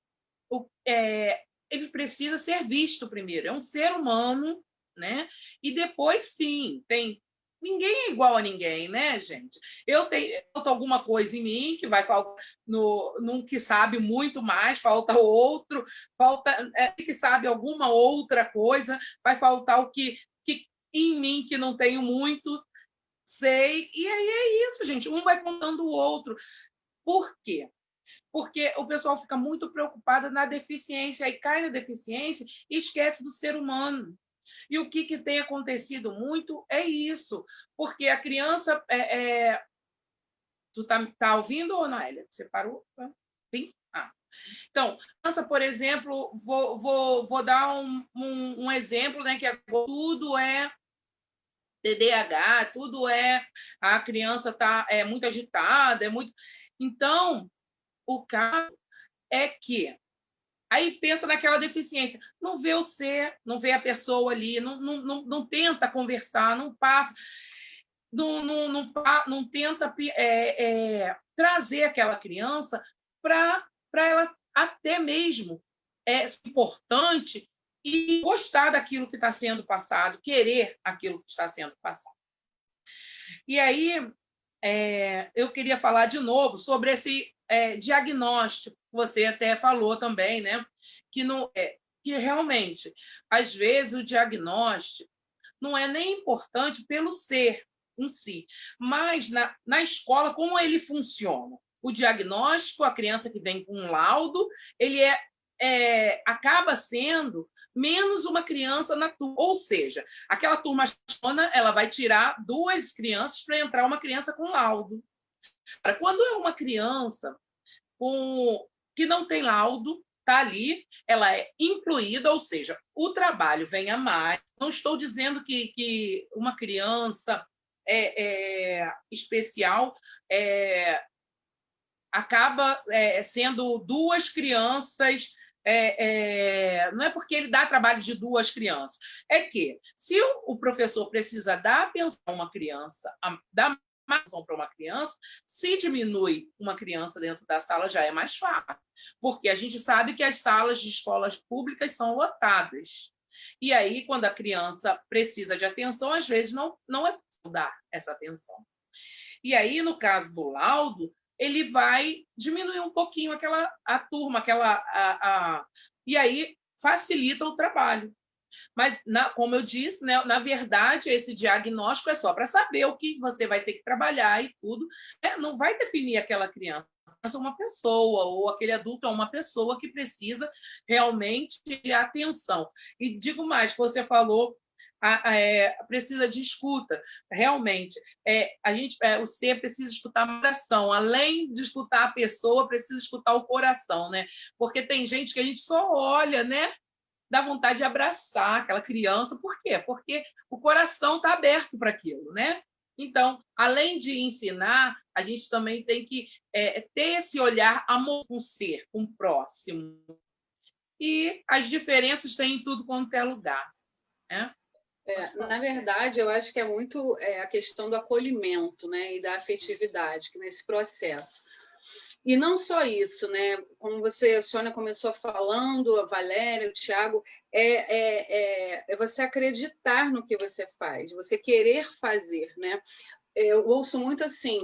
ele precisa ser visto primeiro, é um ser humano, né? E depois, sim, ninguém é igual a ninguém, né, gente? Falta alguma coisa em mim que vai faltar num que sabe muito mais, falta outro, falta que sabe alguma outra coisa, vai faltar o que em mim que não tenho muito, sei. E aí é isso, gente. Um vai contando o outro. Por quê? Porque o pessoal fica muito preocupado na deficiência, aí cai na deficiência e esquece do ser humano. E o que tem acontecido muito é isso, porque a criança... Tu tá ouvindo, Noélia? Você parou? Sim? Então, criança, por exemplo, vou dar um exemplo, né, que tudo é TDAH, tudo a criança é muito agitada, é muito... Então, o caso é que aí pensa naquela deficiência, não vê o ser, não vê a pessoa ali, não tenta conversar, não passa, não tenta trazer aquela criança para ela até mesmo ser importante e gostar daquilo que está sendo passado, querer aquilo que está sendo passado. E aí, eu queria falar de novo sobre esse diagnóstico, que você até falou também, né? Que realmente, às vezes, o diagnóstico não é nem importante pelo ser em si, mas na escola, como ele funciona. O diagnóstico, a criança que vem com um laudo, ele acaba sendo menos uma criança na turma. Ou seja, aquela turma ela vai tirar 2 crianças para entrar uma criança com laudo. Quando é uma criança que não tem laudo, está ali, ela é incluída, ou seja, o trabalho vem a mais. Não estou dizendo que uma criança especial acaba sendo 2 crianças. Não é porque ele dá trabalho de 2 crianças. É que, se o professor precisa dar atenção a uma criança, dar mais atenção para uma criança, se diminui uma criança dentro da sala, já é mais fácil. Porque a gente sabe que as salas de escolas públicas são lotadas. E aí, quando a criança precisa de atenção, às vezes não é possível dar essa atenção. E aí, no caso do laudo, ele vai diminuir um pouquinho a turma, e aí facilita o trabalho. Mas, como eu disse, né, na verdade, esse diagnóstico é só para saber o que você vai ter que trabalhar e tudo. Não vai definir aquela criança. É uma pessoa, ou aquele adulto é uma pessoa que precisa realmente de atenção. E digo mais, que você falou, precisa de escuta. Realmente, o ser precisa escutar a coração. Além de escutar a pessoa, precisa escutar o coração, né? Porque tem gente que a gente só olha, né? Dá vontade de abraçar aquela criança. Por quê? Porque o coração está aberto para aquilo, né? Então, além de ensinar, a gente também tem que ter esse olhar amor com o ser, com o próximo. E as diferenças têm em tudo quanto é lugar, né? Na verdade, eu acho que é muito a questão do acolhimento, né, e da afetividade nesse processo. E não só isso, né? Como a Sônia começou falando, a Valéria, o Tiago, é você acreditar no que você faz, você querer fazer, né? Eu ouço muito assim,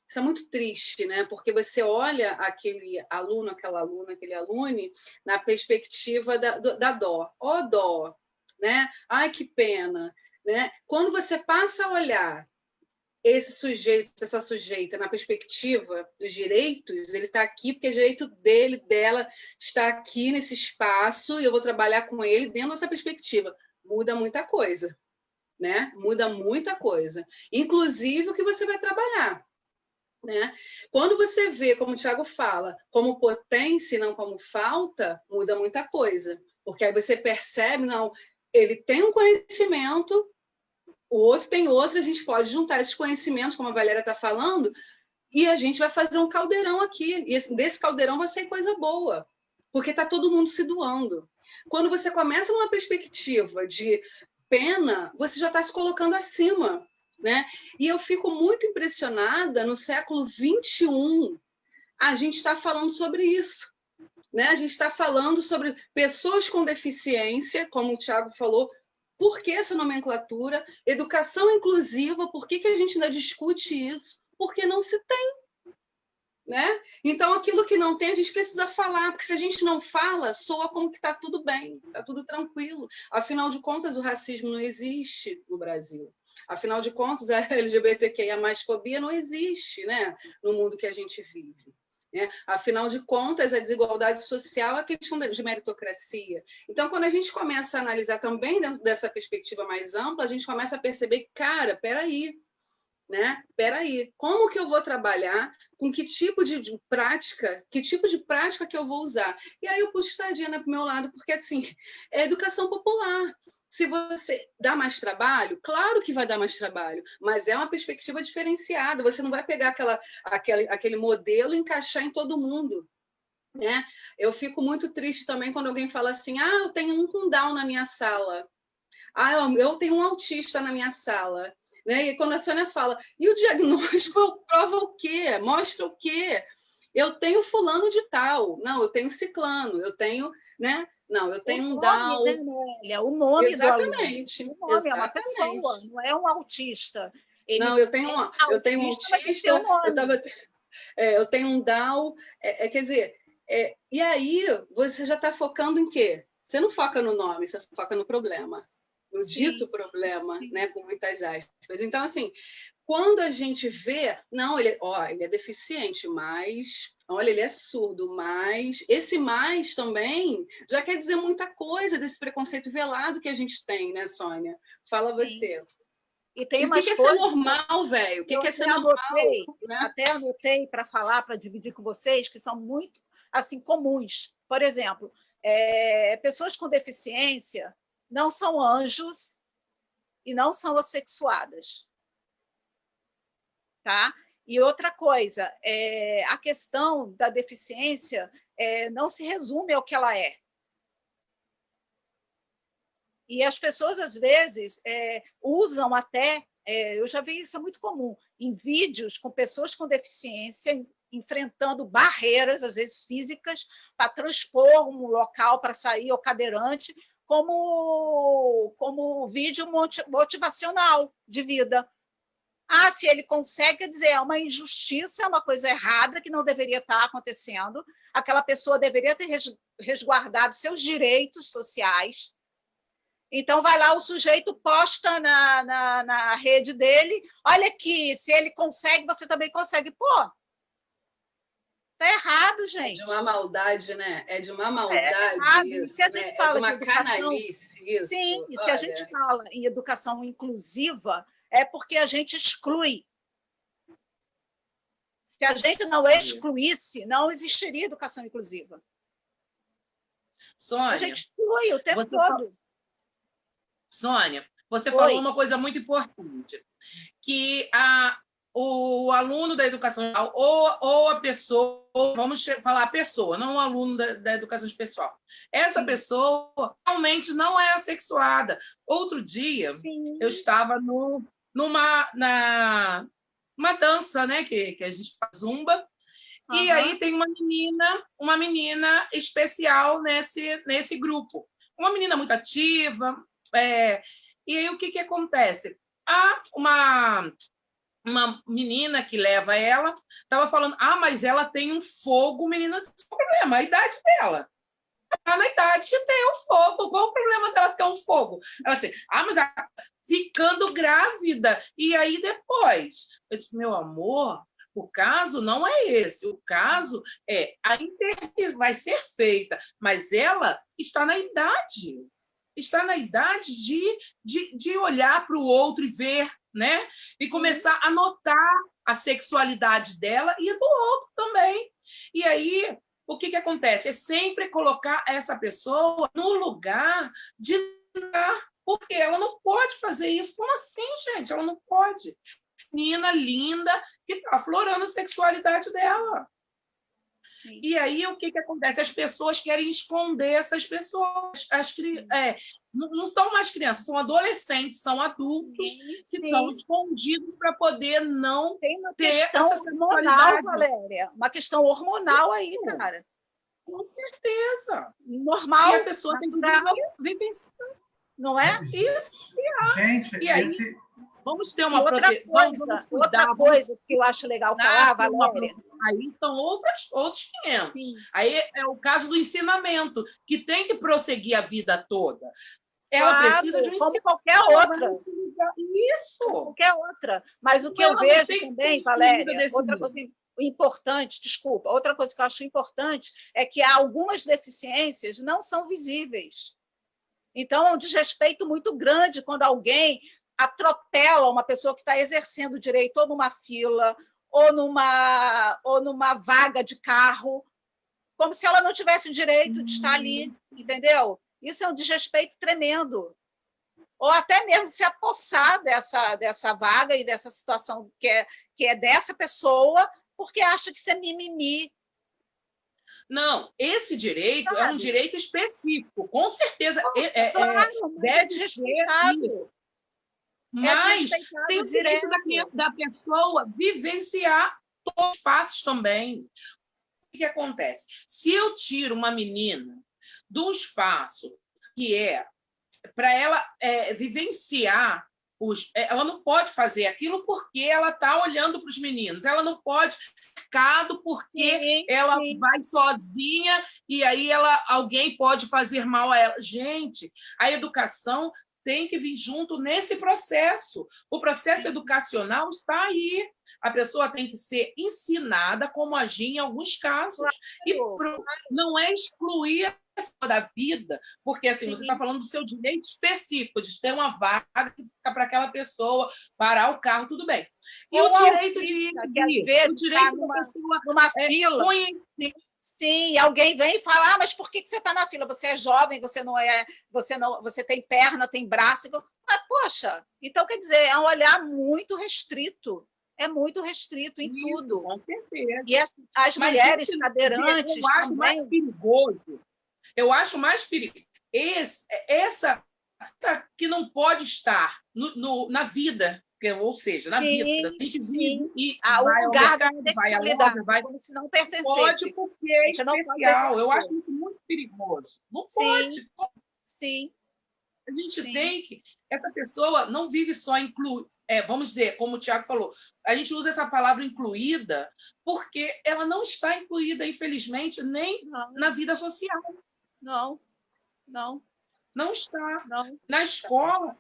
isso é muito triste, né? Porque você olha aquele aluno, aquela aluna, aquele alune na perspectiva da dó. Ó, dó, né? Ai, que pena, né? Quando você passa a olhar esse sujeito, essa sujeita, na perspectiva dos direitos, ele está aqui porque é direito dele, dela, está aqui nesse espaço e eu vou trabalhar com ele dentro dessa perspectiva. Muda muita coisa, né? Muda muita coisa. Inclusive o que você vai trabalhar, né? Quando você vê, como o Tiago fala, como potência e não como falta, muda muita coisa. Porque aí você percebe, não, ele tem um conhecimento, o outro tem outro, a gente pode juntar esses conhecimentos, como a Valéria está falando, e a gente vai fazer um caldeirão aqui. E desse caldeirão vai sair coisa boa, porque está todo mundo se doando. Quando você começa numa perspectiva de pena, você já está se colocando acima, né? E eu fico muito impressionada, no século XXI, a gente está falando sobre isso. Né? A gente está falando sobre pessoas com deficiência, como o Tiago falou. Por que essa nomenclatura? Educação inclusiva, por que a gente ainda discute isso? Porque não se tem. Né? Então, aquilo que não tem, a gente precisa falar, porque se a gente não fala, soa como que está tudo bem, está tudo tranquilo. Afinal de contas, o racismo não existe no Brasil. Afinal de contas, a LGBTQIA+fobia não existe, né? No mundo que a gente vive. Né? Afinal de contas, a desigualdade social é questão de meritocracia. Então, quando a gente começa a analisar também dentro dessa perspectiva mais ampla, a gente começa a perceber que, cara, peraí, né? Peraí, como que eu vou trabalhar? Com que tipo de prática? Que tipo de prática que eu vou usar? E aí eu puxo sardinha para o meu lado, porque assim, é educação popular. Se você dá mais trabalho, claro que vai dar mais trabalho, mas é uma perspectiva diferenciada. Você não vai pegar aquele modelo e encaixar em todo mundo. Né? Eu fico muito triste também quando alguém fala assim, eu tenho um com Down na minha sala. Eu tenho um autista na minha sala. Né? E quando a Sônia fala, e o diagnóstico prova o quê? Mostra o quê? Eu tenho fulano de tal. Não, eu tenho ciclano. Eu tenho... Né? Não, eu tenho um Down. Né, Nélia? O nome exatamente, do aluno. O nome é uma pessoa, não é um autista. Não, eu tenho um autista, eu tenho um Down, quer dizer, e aí você já está focando em quê? Você não foca no nome, você foca no problema, no dito problema, né, com muitas aspas. Então, assim, quando a gente vê, não, ele é deficiente, mas, olha, ele é surdo, mas esse mais também já quer dizer muita coisa desse preconceito velado que a gente tem, né, Sônia? Fala você. E tem o que é ser normal, velho? O que é ser normal? Né? Até anotei para falar, para dividir com vocês, que são muito assim comuns. Por exemplo, pessoas com deficiência não são anjos e não são assexuadas. Tá? E outra coisa, a questão da deficiência não se resume ao que ela é. E as pessoas, às vezes, usam até, eu já vi isso, é muito comum, em vídeos com pessoas com deficiência enfrentando barreiras, às vezes físicas, para transpor um local para sair, ou cadeirante, como vídeo motivacional de vida. Se ele consegue, quer dizer, é uma injustiça, é uma coisa errada que não deveria estar acontecendo, aquela pessoa deveria ter resguardado seus direitos sociais. Então, vai lá, o sujeito posta na rede dele, olha aqui, se ele consegue, você também consegue. Pô, tá errado, gente. É de uma maldade, né? É de uma maldade isso, se a gente fala é de uma educação, canalice isso. Sim, e se a gente fala em educação inclusiva, é porque a gente exclui. Se a gente não excluísse, não existiria educação inclusiva. Sônia, a gente exclui o tempo todo. Sônia, você falou uma coisa muito importante, que o aluno da educação ou a pessoa, vamos falar a pessoa, não o aluno da educação especial. Essa pessoa realmente não é assexuada. Outro dia, eu estava numa dança, né, que a gente faz zumba, e aí tem uma menina especial nesse grupo. Uma menina muito ativa. E aí o que acontece? Uma menina que leva ela estava falando, mas ela tem um fogo, menina, não tem problema, a idade dela. Está na idade de ter um fogo. Qual o problema dela ter um fogo? Ela assim, mas ficando grávida. E aí depois? Eu disse, meu amor, o caso não é esse. O caso é a intervenção vai ser feita, mas ela está na idade. Está na idade de olhar para o outro e ver, né? E começar a notar a sexualidade dela e do outro também. E aí, o que acontece? É sempre colocar essa pessoa no lugar de dar, porque ela não pode fazer isso. Como assim, gente? Ela não pode. Menina linda que está aflorando a sexualidade dela. Sim. E aí, o que acontece? As pessoas querem esconder essas pessoas. Não são mais crianças, são adolescentes, são adultos que são escondidos para poder não ter essa sexualidade. Valéria. Uma questão hormonal aí, cara. Com certeza. Normal. E a pessoa tem que vir pensando. Não é? Isso. Gente, e aí, vamos ter uma proteção. Outra coisa que eu acho legal falar, Valéria. Aí são outros 500. Sim. Aí é o caso do ensinamento, que tem que prosseguir a vida toda. Ela precisa de um como qualquer outra. Isso. Como qualquer outra. Mas o que eu vejo também, Valéria, outra coisa importante, desculpa, outra coisa que eu acho importante é que algumas deficiências não são visíveis. Então, é um desrespeito muito grande quando alguém atropela uma pessoa que está exercendo o direito ou numa fila ou numa vaga de carro, como se ela não tivesse o direito de estar ali, entendeu? Isso é um desrespeito tremendo. Ou até mesmo se apossar dessa vaga e dessa situação que é dessa pessoa, porque acha que isso é mimimi. Não, esse direito é um direito específico, com certeza. Deve desrespeitar. Mas tem o direito da pessoa vivenciar todos os passos também. O que acontece? Se eu tiro uma menina de um espaço que é para ela vivenciar ela não pode fazer aquilo porque ela está olhando para os meninos. Ela não pode mercado porque ela vai sozinha e aí alguém pode fazer mal a ela. Gente, a educação tem que vir junto nesse processo. O processo educacional está aí. A pessoa tem que ser ensinada como agir em alguns casos. Claro. E não é excluir da vida, porque assim, você está falando do seu direito específico, de ter uma vaga que fica para aquela pessoa, parar o carro, tudo bem. E o direito de ir, o direito da pessoa numa fila. Sim, alguém vem e fala, mas por que você está na fila? Você é jovem, você tem perna, tem braço. Mas, poxa, então quer dizer, é um olhar muito restrito. É muito restrito em tudo. Com certeza. E as mulheres cadeirantes. Eu acho mais perigoso. Eu acho mais perigoso. Essa que não pode estar na vida, ou seja, na vida. A gente vive e vai ao mercado, vai à loja, vai como se não pertencesse. Pode porque é especial. Eu acho isso muito perigoso. Não pode. Sim. A gente tem que... Essa pessoa não vive só vamos dizer, como o Tiago falou, a gente usa essa palavra incluída porque ela não está incluída, infelizmente, nem na vida social. Não está. Não. Na escola,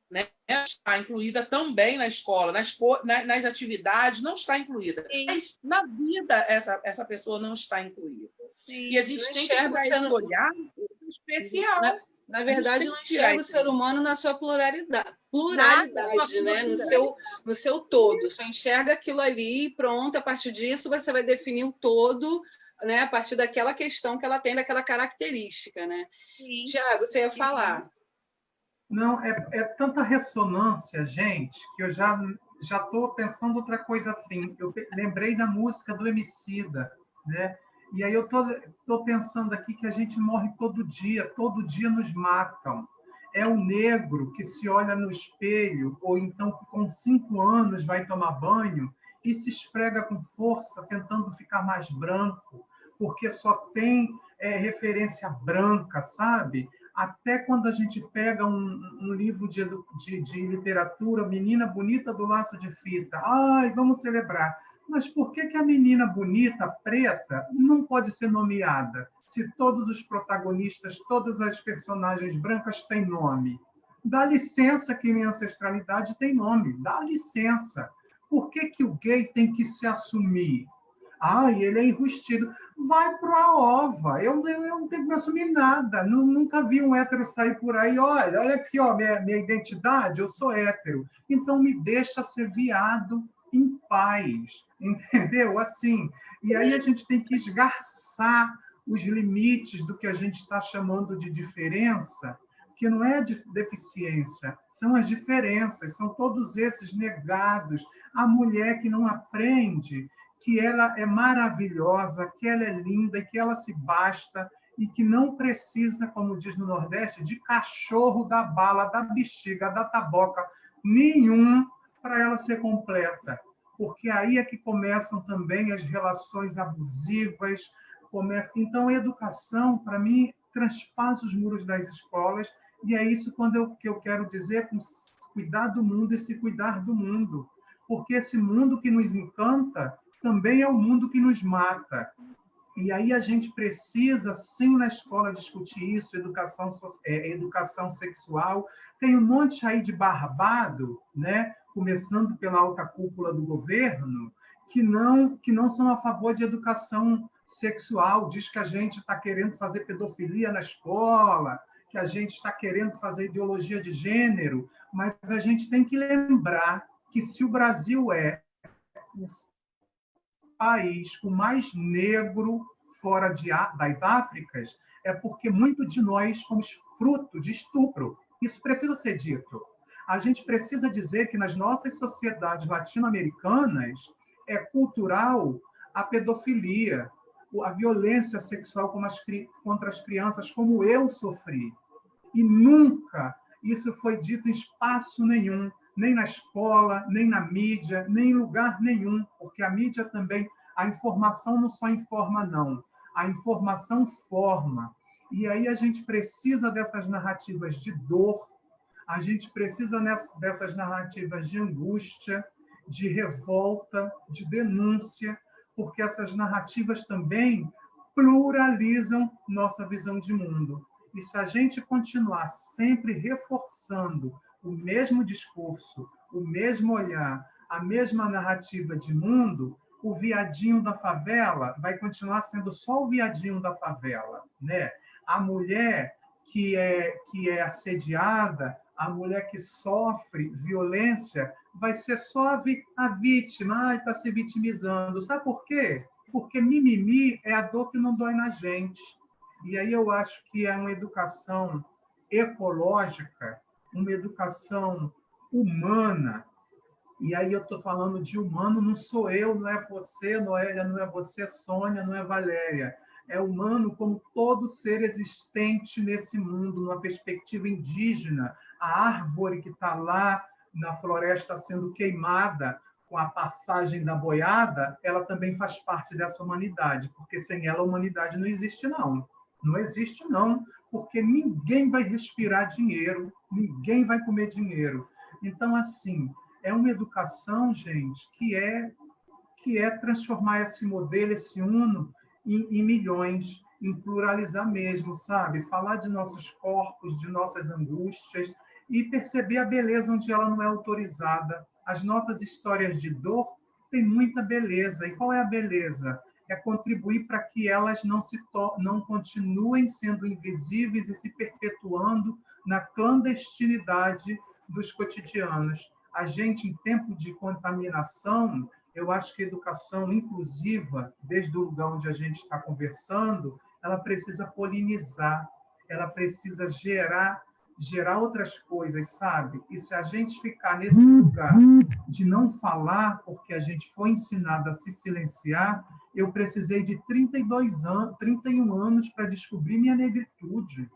né? Está incluída também na escola, nas atividades, não está incluída. Sim. Mas na vida, essa pessoa não está incluída. Sim. E a gente tem que tirar esse olhar especial. Na verdade, não enxerga o ser humano na sua pluralidade, né? No seu todo. Só enxerga aquilo ali e pronto, a partir disso você vai definir o todo, né? A partir daquela questão que ela tem, daquela característica, né? Sim. Tiago, você ia falar. Não, é tanta ressonância, gente, que eu já estou pensando outra coisa assim. Eu lembrei da música do Emicida, né? E aí eu tô pensando aqui que a gente morre todo dia nos matam. É o negro que se olha no espelho, ou então com 5 anos vai tomar banho e se esfrega com força, tentando ficar mais branco, porque só tem referência branca, sabe? Até quando a gente pega um livro de literatura, Menina Bonita do Laço de Fita, vamos celebrar. Mas por que a menina bonita, preta, não pode ser nomeada? Se todos os protagonistas, todas as personagens brancas têm nome. Dá licença que minha ancestralidade tem nome. Dá licença. Por que o gay tem que se assumir? Ele é enrustido. Vai para a ova. Eu não tenho que me assumir nada. Nunca vi um hétero sair por aí. Olha aqui, minha identidade, eu sou hétero. Então me deixa ser viado em paz, entendeu? Assim, e aí a gente tem que esgarçar os limites do que a gente está chamando de diferença, que não é deficiência, são as diferenças, são todos esses negados. A mulher que não aprende que ela é maravilhosa, que ela é linda e que ela se basta e que não precisa, como diz no Nordeste, de cachorro da bala, da bexiga, da taboca, nenhum, para ela ser completa, porque aí é que começam também as relações abusivas. Então, a educação, para mim, transpassa os muros das escolas, e é isso que eu quero dizer com cuidar do mundo e se cuidar do mundo, porque esse mundo que nos encanta também é o mundo que nos mata. E aí a gente precisa, sim, na escola discutir isso, educação sexual. Tem um monte aí de barbado, né? Começando pela alta cúpula do governo, que não são a favor de educação sexual. Diz que a gente está querendo fazer pedofilia na escola, que a gente está querendo fazer ideologia de gênero, mas a gente tem que lembrar que se o Brasil é país o mais negro fora das Áfricas, é porque muito de nós fomos fruto de estupro. Isso precisa ser dito. A gente precisa dizer que nas nossas sociedades latino-americanas é cultural a pedofilia, a violência sexual contra as crianças, como eu sofri. E nunca isso foi dito em espaço nenhum, nem na escola, nem na mídia, nem em lugar nenhum, porque a mídia também, a informação não só informa, não. A informação forma. E aí a gente precisa dessas narrativas de dor, A gente precisa dessas narrativas de angústia, de revolta, de denúncia, porque essas narrativas também pluralizam nossa visão de mundo. E se a gente continuar sempre reforçando o mesmo discurso, o mesmo olhar, a mesma narrativa de mundo, o viadinho da favela vai continuar sendo só o viadinho da favela, né? A mulher que é assediada, a mulher que sofre violência, vai ser só a vítima, está se vitimizando. Sabe por quê? Porque mimimi é a dor que não dói na gente. E aí eu acho que é uma educação ecológica, uma educação humana. E aí eu estou falando de humano, não sou eu, não é você, Noélia, não é você, Sônia, não é Valéria. É humano como todo ser existente nesse mundo, numa perspectiva indígena. A árvore que está lá na floresta sendo queimada com a passagem da boiada, ela também faz parte dessa humanidade, porque sem ela a humanidade não existe, não. Não existe, não, porque ninguém vai respirar dinheiro, ninguém vai comer dinheiro. Então, assim, é uma educação, gente, que é transformar esse modelo, esse uno, em milhões, em pluralizar mesmo, sabe? Falar de nossos corpos, de nossas angústias e perceber a beleza onde ela não é autorizada. As nossas histórias de dor têm muita beleza. E qual é a beleza? É contribuir para que elas não continuem sendo invisíveis e se perpetuando na clandestinidade dos cotidianos. A gente, em tempo de contaminação, eu acho que a educação inclusiva, desde o lugar onde a gente está conversando, ela precisa polinizar, ela precisa gerar outras coisas, sabe? E se a gente ficar nesse lugar de não falar, porque a gente foi ensinado a se silenciar, eu precisei de 31 anos para descobrir minha negritude.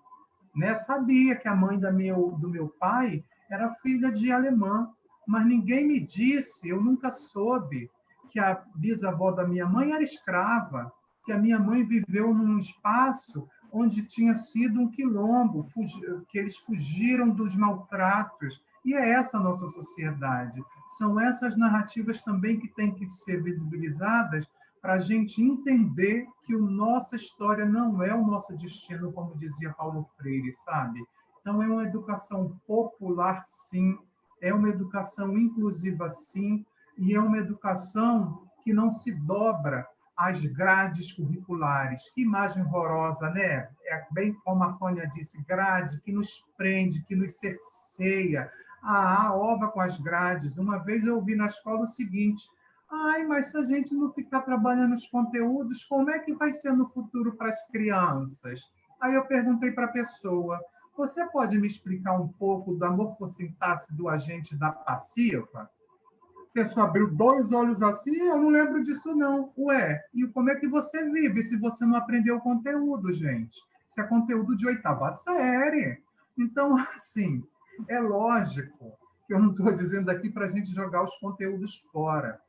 Né? Sabia que a mãe do meu pai era filha de alemã, mas ninguém me disse, eu nunca soube, que a bisavó da minha mãe era escrava, que a minha mãe viveu num espaço onde tinha sido um quilombo, que eles fugiram dos maltratos. E é essa a nossa sociedade. São essas narrativas também que têm que ser visibilizadas para a gente entender que a nossa história não é o nosso destino, como dizia Paulo Freire, sabe? Então, é uma educação popular, sim, é uma educação inclusiva, sim, e é uma educação que não se dobra às grades curriculares. Que imagem horrorosa, né? É bem como a Fônia disse, grade que nos prende, que nos cerceia. A ova com as grades. Uma vez eu ouvi na escola o seguinte: ai, mas se a gente não ficar trabalhando os conteúdos, como é que vai ser no futuro para as crianças? Aí eu perguntei para a pessoa: você pode me explicar um pouco da morfossintaxe do agente da passiva? A pessoa abriu 2 olhos assim: eu não lembro disso não. Ué, e como é que você vive se você não aprendeu o conteúdo, gente? Isso é conteúdo de 8ª série. Então, assim, é lógico que eu não estou dizendo aqui para a gente jogar os conteúdos fora,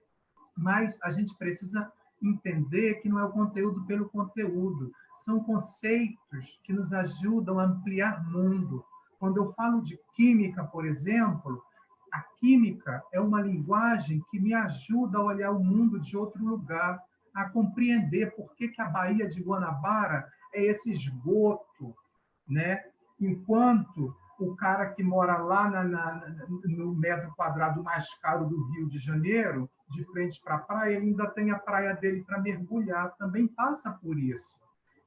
mas a gente precisa entender que não é o conteúdo pelo conteúdo, são conceitos que nos ajudam a ampliar mundo. Quando eu falo de química, por exemplo, a química é uma linguagem que me ajuda a olhar o mundo de outro lugar, a compreender por que a Baía de Guanabara é esse esgoto, né? Enquanto o cara que mora lá no metro quadrado mais caro do Rio de Janeiro, de frente para a praia, ele ainda tem a praia dele para mergulhar, também passa por isso.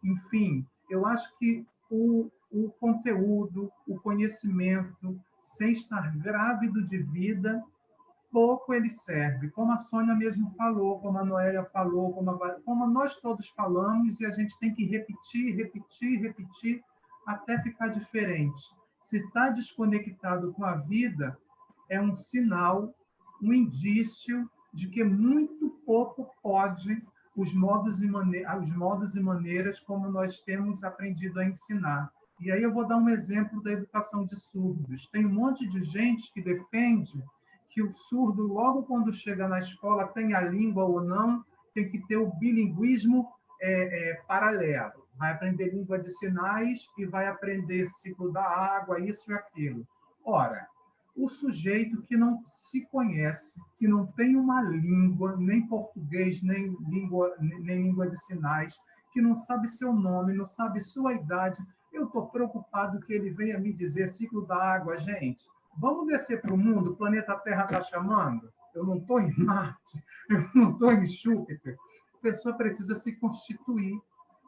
Enfim, eu acho que o conteúdo, o conhecimento, sem estar grávido de vida, pouco ele serve. Como a Sônia mesmo falou, como a Noélia falou, como nós todos falamos, e a gente tem que repetir, repetir, repetir, até ficar diferente. Se está desconectado com a vida, é um sinal, um indício de que muito pouco pode os modos e maneiras como nós temos aprendido a ensinar. E aí eu vou dar um exemplo da educação de surdos. Tem um monte de gente que defende que o surdo, logo quando chega na escola, tem a língua ou não, tem que ter o bilinguismo paralelo. Vai aprender língua de sinais e vai aprender ciclo da água, isso e aquilo. Ora, o sujeito que não se conhece, que não tem uma língua, nem português, nem língua de sinais, que não sabe seu nome, não sabe sua idade, eu estou preocupado que ele venha me dizer ciclo da água, gente. Vamos descer para o mundo, o planeta Terra está chamando? Eu não estou em Marte, eu não estou em Júpiter. A pessoa precisa se constituir,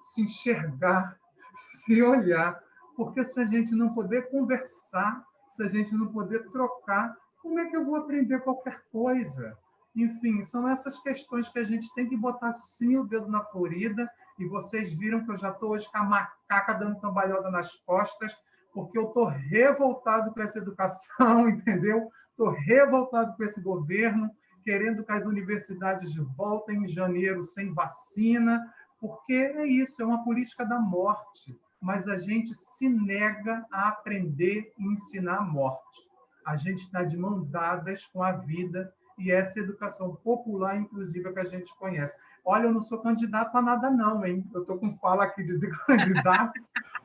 se enxergar, se olhar, porque se a gente não puder conversar, se a gente não poder trocar, como é que eu vou aprender qualquer coisa? Enfim, são essas questões que a gente tem que botar sim o dedo na ferida, e vocês viram que eu já estou hoje com a macaca dando cambalhota nas costas, porque eu estou revoltado com essa educação, entendeu? Estou revoltado com esse governo, querendo que as universidades voltem em janeiro sem vacina, porque é isso, é uma política da morte. Mas a gente se nega a aprender e ensinar a morte. A gente está de mão dadas com a vida e essa educação popular, inclusive, que a gente conhece. Olha, eu não sou candidato a nada, não, hein? Eu estou com fala aqui de candidato,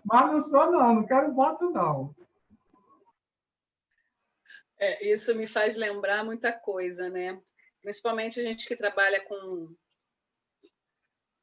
mas não sou, não quero voto, não. Isso me faz lembrar muita coisa, né? Principalmente a gente que trabalha com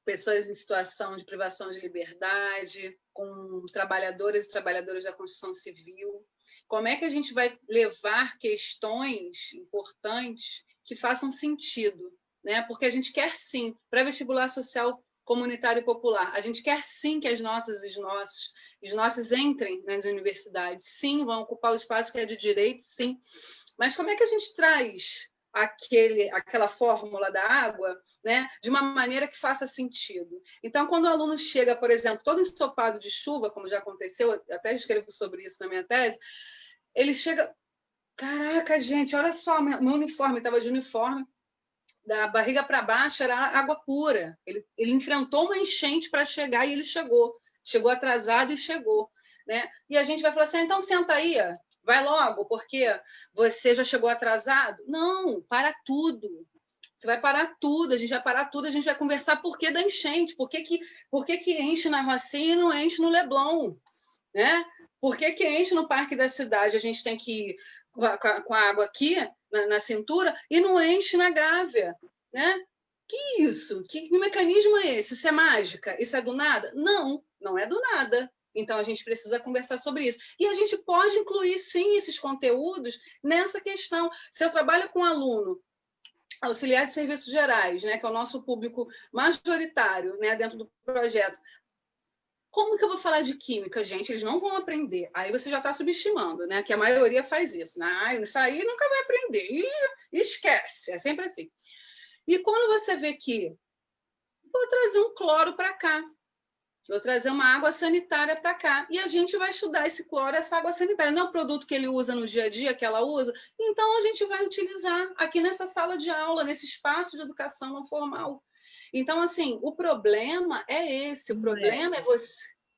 pessoas em situação de privação de liberdade, com trabalhadoras e trabalhadores da construção civil. Como é que a gente vai levar questões importantes que façam sentido, né? Porque a gente quer, sim, pré-vestibular social comunitário e popular. A gente quer, sim, que as nossas e os nossos entrem nas universidades. Sim, vão ocupar o espaço que é de direito, sim. Mas como é que a gente traz aquela fórmula da água, né, de uma maneira que faça sentido? Então, quando o aluno chega, por exemplo, todo ensopado de chuva, como já aconteceu, eu até escrevo sobre isso na minha tese, ele chega, caraca, gente, olha só, meu uniforme, estava de uniforme, da barriga para baixo era água pura. Ele enfrentou uma enchente para chegar e ele chegou atrasado e chegou, né? E a gente vai falar assim, então senta aí, vai logo, porque você já chegou atrasado? Não, para tudo. Você vai parar tudo, a gente vai parar tudo, a gente vai conversar por que da enchente, por que enche na Rocinha e não enche no Leblon, né? Por que enche no Parque da Cidade? A gente tem que ir com a água aqui na cintura e não enche na Gávea, né? Que isso? Que mecanismo é esse? Isso é mágica? Isso é do nada? Não, não é do nada. Então, a gente precisa conversar sobre isso. E a gente pode incluir, sim, esses conteúdos nessa questão. Se eu trabalho com aluno auxiliar de serviços gerais, né, que é o nosso público majoritário, né, dentro do projeto, como que eu vou falar de química, gente? Eles não vão aprender. Aí você já está subestimando, né? Que a maioria faz isso. Né? Isso aí nunca vai aprender. E esquece. É sempre assim. E quando você vê que vou trazer um cloro para cá, vou trazer uma água sanitária para cá, e a gente vai estudar esse cloro, essa água sanitária. Não é o produto que ele usa no dia a dia, que ela usa, então a gente vai utilizar aqui nessa sala de aula, nesse espaço de educação não formal. Então, assim, o problema é esse, o problema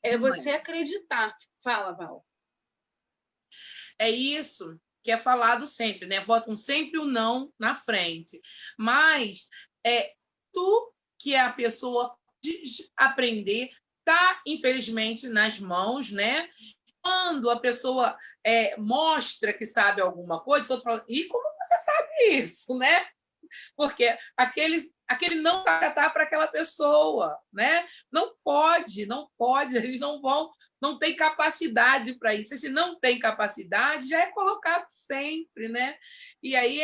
é você acreditar. Fala, Val. É isso que é falado sempre, né? Botam sempre o não na frente. Mas tu que é a pessoa de aprender está, infelizmente, nas mãos, né? Quando a pessoa mostra que sabe alguma coisa, o outro fala, e como você sabe isso, né? Porque aquele não está para aquela pessoa, né? Não pode, eles não têm capacidade para isso. E se não tem capacidade, já é colocado sempre, né? E aí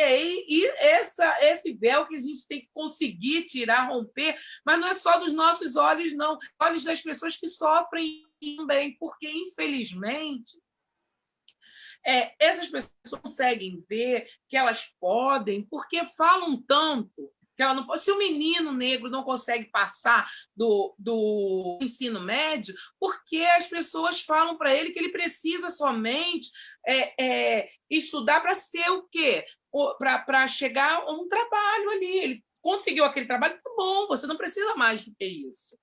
esse véu que a gente tem que conseguir tirar, romper, mas não é só dos nossos olhos, não. Olhos das pessoas que sofrem também, porque, infelizmente, essas pessoas conseguem ver que elas podem, porque falam tanto que ela não pode. Se o menino negro não consegue passar do ensino médio, porque as pessoas falam para ele que ele precisa somente estudar para ser o quê? Para chegar a um trabalho ali. Ele conseguiu aquele trabalho, tá bom, você não precisa mais do que isso.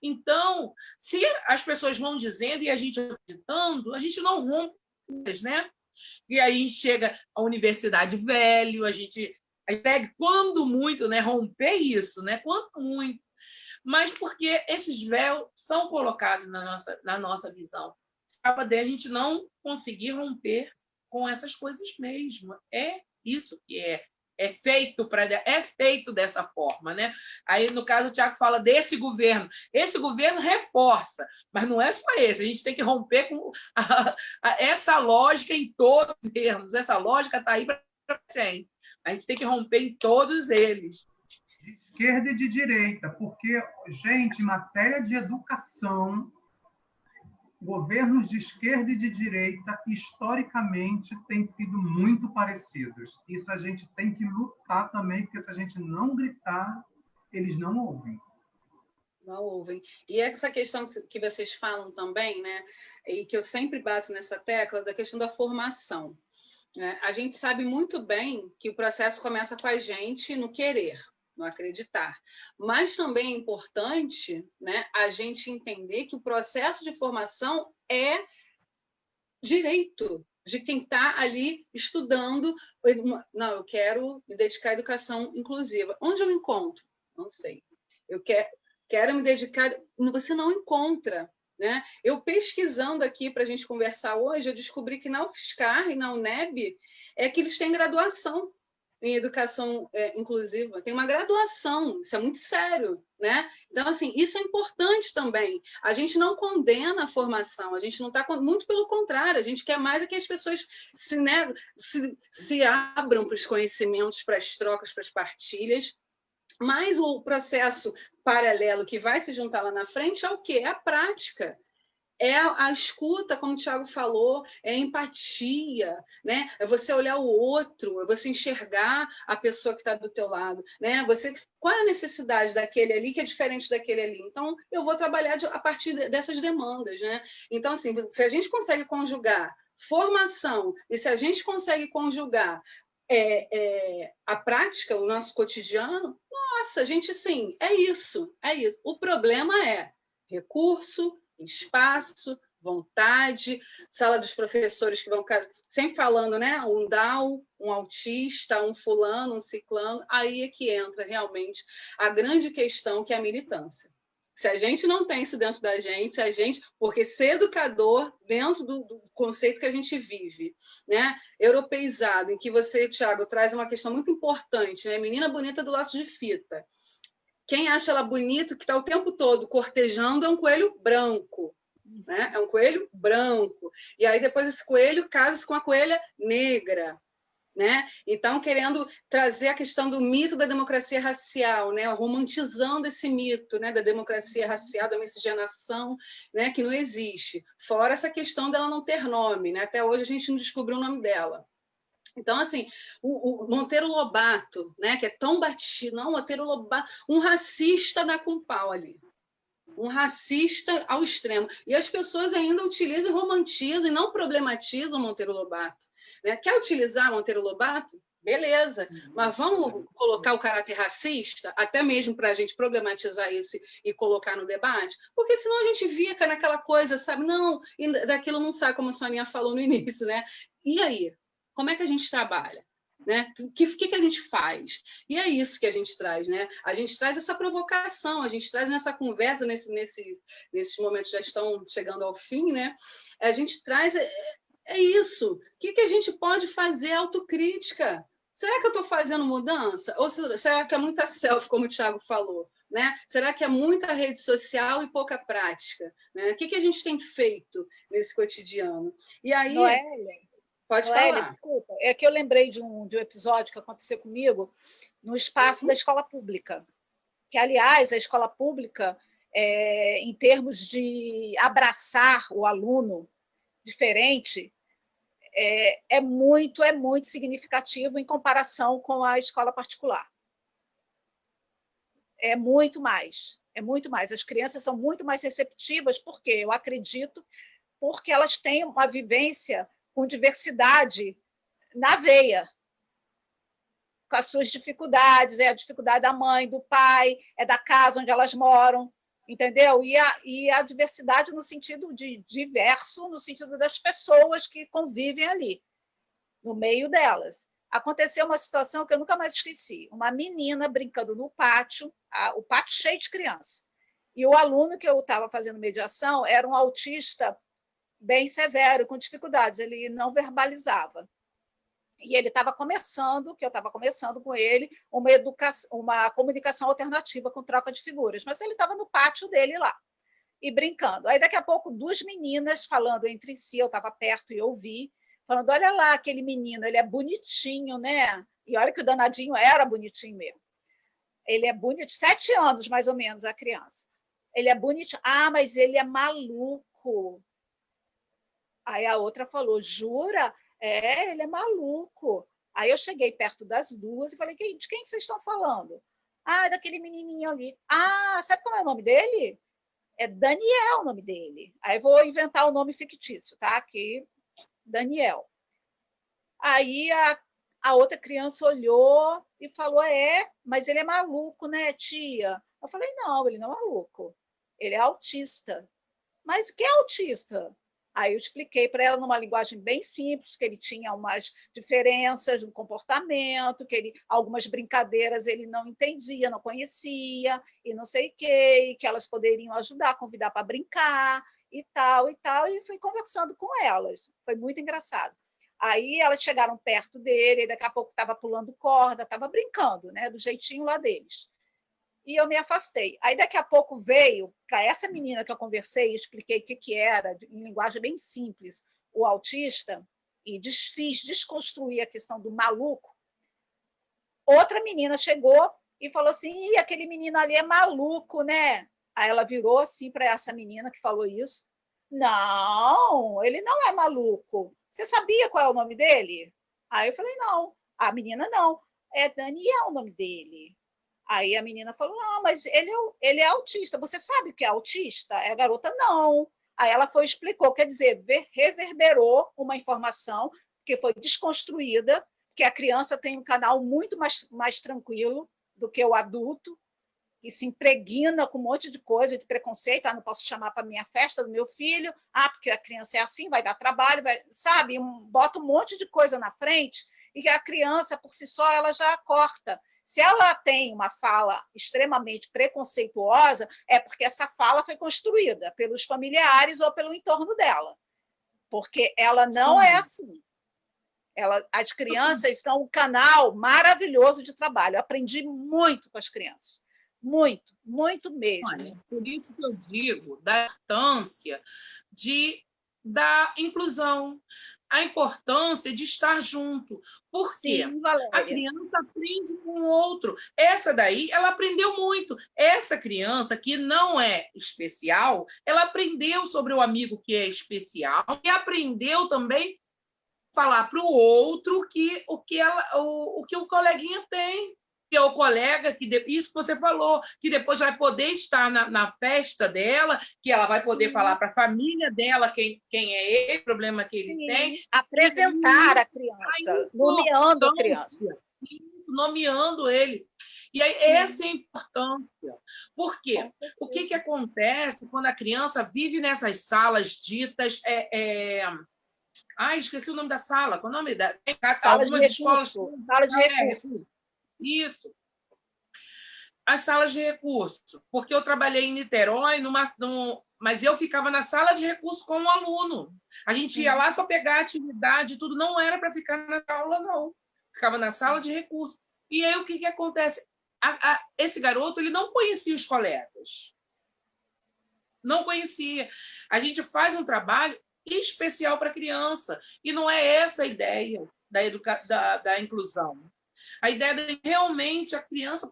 Então, se as pessoas vão dizendo e a gente acreditando, a gente não rompe, né? E aí chega a universidade velho, a gente quando muito, né, romper isso, né? Quando muito. Mas porque esses véus são colocados na nossa visão. Para poder a gente não conseguir romper com essas coisas mesmo. É isso que é feito dessa forma, né? Aí, no caso, o Tiago fala desse governo. Esse governo reforça, mas não é só esse. A gente tem que romper com essa lógica em todos os governos. Essa lógica está aí para a gente. A gente tem que romper em todos eles. De esquerda e de direita, porque, gente, em matéria de educação, governos de esquerda e de direita, historicamente, têm sido muito parecidos. Isso a gente tem que lutar também, porque se a gente não gritar, eles não ouvem. Não ouvem. E essa questão que vocês falam também, né, e que eu sempre bato nessa tecla, da questão da formação. Né? A gente sabe muito bem que o processo começa com a gente no querer, no acreditar. Mas também é importante, né, a gente entender que o processo de formação é direito de quem está ali estudando. Não, eu quero me dedicar à educação inclusiva. Onde eu encontro? Não sei. Eu quero me dedicar... Você não encontra. Né? Eu pesquisando aqui para a gente conversar hoje, eu descobri que na UFSCar e na UNEB é que eles têm graduação em educação inclusiva, tem uma graduação, isso é muito sério, né? Então, assim, isso é importante também. A gente não condena a formação, a gente não está... Muito pelo contrário, a gente quer mais é que as pessoas se abram para os conhecimentos, para as trocas, para as partilhas, mas o processo paralelo que vai se juntar lá na frente é o quê? É a prática. É a escuta, como o Tiago falou, é a empatia, né? É você olhar o outro, é você enxergar a pessoa que está do teu lado, né? Qual é a necessidade daquele ali que é diferente daquele ali? Então, eu vou trabalhar a partir dessas demandas, né? Então, assim, se a gente consegue conjugar formação e se a gente consegue conjugar a prática, o nosso cotidiano, nossa, gente, sim, é isso, é isso. O problema é recurso, espaço, vontade, sala dos professores que vão sempre falando, né? Um DAO, um autista, um fulano, um ciclano, aí é que entra realmente a grande questão, que é a militância. Se a gente não tem isso dentro da gente, porque ser educador dentro do conceito que a gente vive, né? Europeizado, em que você, Tiago, traz uma questão muito importante, né? Menina bonita do laço de fita. Quem acha ela bonita, que está o tempo todo cortejando, é um coelho branco. Né? É um coelho branco. E aí depois esse coelho casa-se com a coelha negra. Né? Então, querendo trazer a questão do mito da democracia racial, né? Romantizando esse mito, né? Da democracia racial, da miscigenação, né? Que não existe. Fora essa questão dela não ter nome. Né? Até hoje a gente não descobriu o nome dela. Então, assim, o Monteiro Lobato, né, que é tão batido, não, Monteiro Lobato, um racista dá com pau ali. Um racista ao extremo. E as pessoas ainda utilizam e romantizam e não problematizam Monteiro Lobato. Né? Quer utilizar Monteiro Lobato? Beleza, mas vamos colocar o caráter racista, até mesmo para a gente problematizar isso e colocar no debate? Porque senão a gente fica naquela coisa, sabe? Não, daquilo não sai, como a Soninha falou no início, né? E aí? Como é que a gente trabalha? Né? O que a gente faz? E é isso que a gente traz, né? A gente traz essa provocação, a gente traz nessa conversa, nesses momentos que já estão chegando ao fim, né? A gente traz isso. O que a gente pode fazer? Autocrítica. Será que eu estou fazendo mudança? Ou será que é muita selfie, como o Thiago falou? Né? Será que é muita rede social e pouca prática? Né? O que a gente tem feito nesse cotidiano? E aí... Noélia, pode falar. Desculpa, é que eu lembrei de um episódio que aconteceu comigo no espaço da escola pública. Que, aliás, a escola pública, em termos de abraçar o aluno diferente, é muito significativo em comparação com a escola particular. É muito mais. As crianças são muito mais receptivas, porque eu acredito, porque elas têm uma vivência com diversidade na veia, com as suas dificuldades, é a dificuldade da mãe, do pai, é da casa onde elas moram, entendeu? E a diversidade no sentido de diverso, no sentido das pessoas que convivem ali, no meio delas. Aconteceu uma situação que eu nunca mais esqueci. Uma menina brincando no pátio, o pátio cheio de crianças. E o aluno que eu estava fazendo mediação era um autista bem severo, com dificuldades, ele não verbalizava. E ele estava começando, que eu estava começando com ele, uma comunicação alternativa com troca de figuras, mas ele estava no pátio dele lá, e brincando. Aí, daqui a pouco, duas meninas falando entre si, eu estava perto e ouvi, falando, olha lá, aquele menino, ele é bonitinho, né? E olha que o danadinho era bonitinho mesmo. Ele é bonito, 7 anos, mais ou menos, a criança. Ele é bonitinho. Ah, mas ele é maluco. Aí a outra falou, jura? É, ele é maluco. Aí eu cheguei perto das duas e falei, de quem vocês estão falando? Ah, daquele menininho ali. Ah, sabe como é o nome dele? É Daniel o nome dele. Aí vou inventar o nome fictício, tá? Aqui, Daniel. Aí a outra criança olhou e falou, mas ele é maluco, né, tia? Eu falei, não, ele não é maluco. Ele é autista. Mas o que é autista? Aí eu expliquei para ela numa linguagem bem simples que ele tinha umas diferenças no comportamento, que algumas brincadeiras ele não entendia, não conhecia, e não sei o quê, e que elas poderiam ajudar, convidar para brincar, e tal, e fui conversando com elas. Foi muito engraçado. Aí elas chegaram perto dele, e daqui a pouco estava pulando corda, estava brincando, né, do jeitinho lá deles. E eu me afastei. Aí, daqui a pouco, veio para essa menina que eu conversei e expliquei o que era, em linguagem bem simples, o autista, e desconstruí a questão do maluco. Outra menina chegou e falou assim, aquele menino ali é maluco, né? Aí ela virou assim para essa menina que falou isso. Não, ele não é maluco. Você sabia qual é o nome dele? Aí eu falei, não. A menina, não. É Daniel o nome dele. Aí a menina falou, não, mas ele é autista. Você sabe o que é autista? A garota, não. Aí ela explicou, quer dizer, reverberou uma informação que foi desconstruída, que a criança tem um canal muito mais tranquilo do que o adulto, e se impregna com um monte de coisa, de preconceito, não posso chamar para a minha festa do meu filho, porque a criança é assim, vai dar trabalho, sabe? Bota um monte de coisa na frente, e que a criança, por si só, ela já corta. Se ela tem uma fala extremamente preconceituosa, é porque essa fala foi construída pelos familiares ou pelo entorno dela. Porque ela não é assim. As crianças são um canal maravilhoso de trabalho. Eu aprendi muito com as crianças. Muito, muito mesmo. Olha, por isso que eu digo da importância da inclusão, a importância de estar junto. Por quê? Sim, a criança aprende com o outro. Essa daí, ela aprendeu muito. Essa criança que não é especial, ela aprendeu sobre o amigo que é especial e aprendeu também falar para o outro o que o coleguinha tem. Que é o colega, isso que você falou, que depois vai poder estar na festa dela, que ela vai poder Sim. falar para a família dela quem é ele, o problema que Sim. ele tem. Apresentar a criança, nomeando a criança. Isso, nomeando ele. E aí, essa é a importância. Por quê? O que acontece quando a criança vive nessas salas ditas... esqueci o nome da sala. Qual é o nome da... Algumas escolas... Sala de recursos. Isso. As salas de recurso. Porque eu trabalhei em Niterói, mas eu ficava na sala de recurso com um aluno. A gente ia lá só pegar a atividade, tudo. Não era para ficar na aula, não. Ficava na sala de recurso. E aí, o que acontece? Esse garoto ele não conhecia os colegas. Não conhecia. A gente faz um trabalho especial para a criança. E não é essa a ideia da inclusão. A ideia de realmente a criança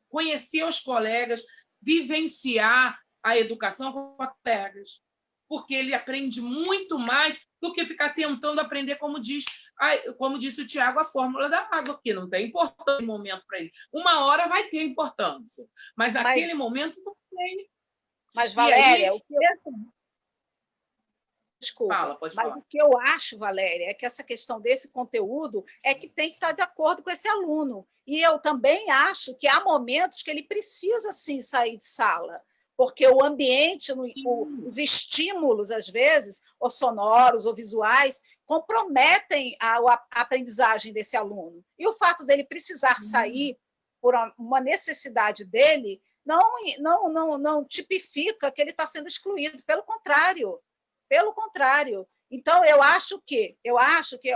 conhecer os colegas, vivenciar a educação com os colegas, porque ele aprende muito mais do que ficar tentando aprender, como disse o Tiago, a fórmula da água, que não tem importância no momento para ele. Uma hora vai ter importância, mas naquele momento não tem. Mas, Valéria, Desculpa, mas o que eu acho, Valéria, é que essa questão desse conteúdo é que tem que estar de acordo com esse aluno. E eu também acho que há momentos que ele precisa, sim, sair de sala, porque o ambiente, os estímulos, às vezes, ou sonoros ou visuais, comprometem a aprendizagem desse aluno. E o fato dele precisar sair por uma necessidade dele não tipifica que ele está sendo excluído. Pelo contrário, Pelo contrário. Então, eu acho que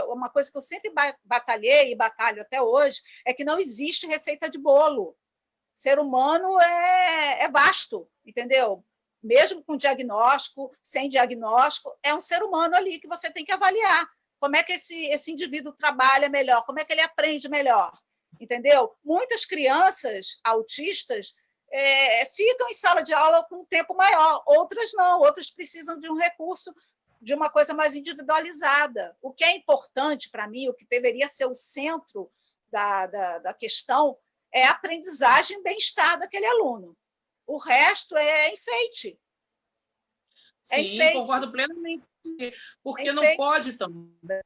uma coisa que eu sempre batalhei e batalho até hoje é que não existe receita de bolo. Ser humano é vasto, entendeu? Mesmo com diagnóstico, sem diagnóstico, é um ser humano ali que você tem que avaliar. Como é que esse indivíduo trabalha melhor? Como é que ele aprende melhor? Entendeu? Muitas crianças autistas ficam em sala de aula com um tempo maior, outras não, outras precisam de um recurso, de uma coisa mais individualizada. O que é importante para mim, o que deveria ser o centro da questão, é a aprendizagem e bem-estar daquele aluno. O resto é enfeite. Sim, concordo plenamente, porque não pode também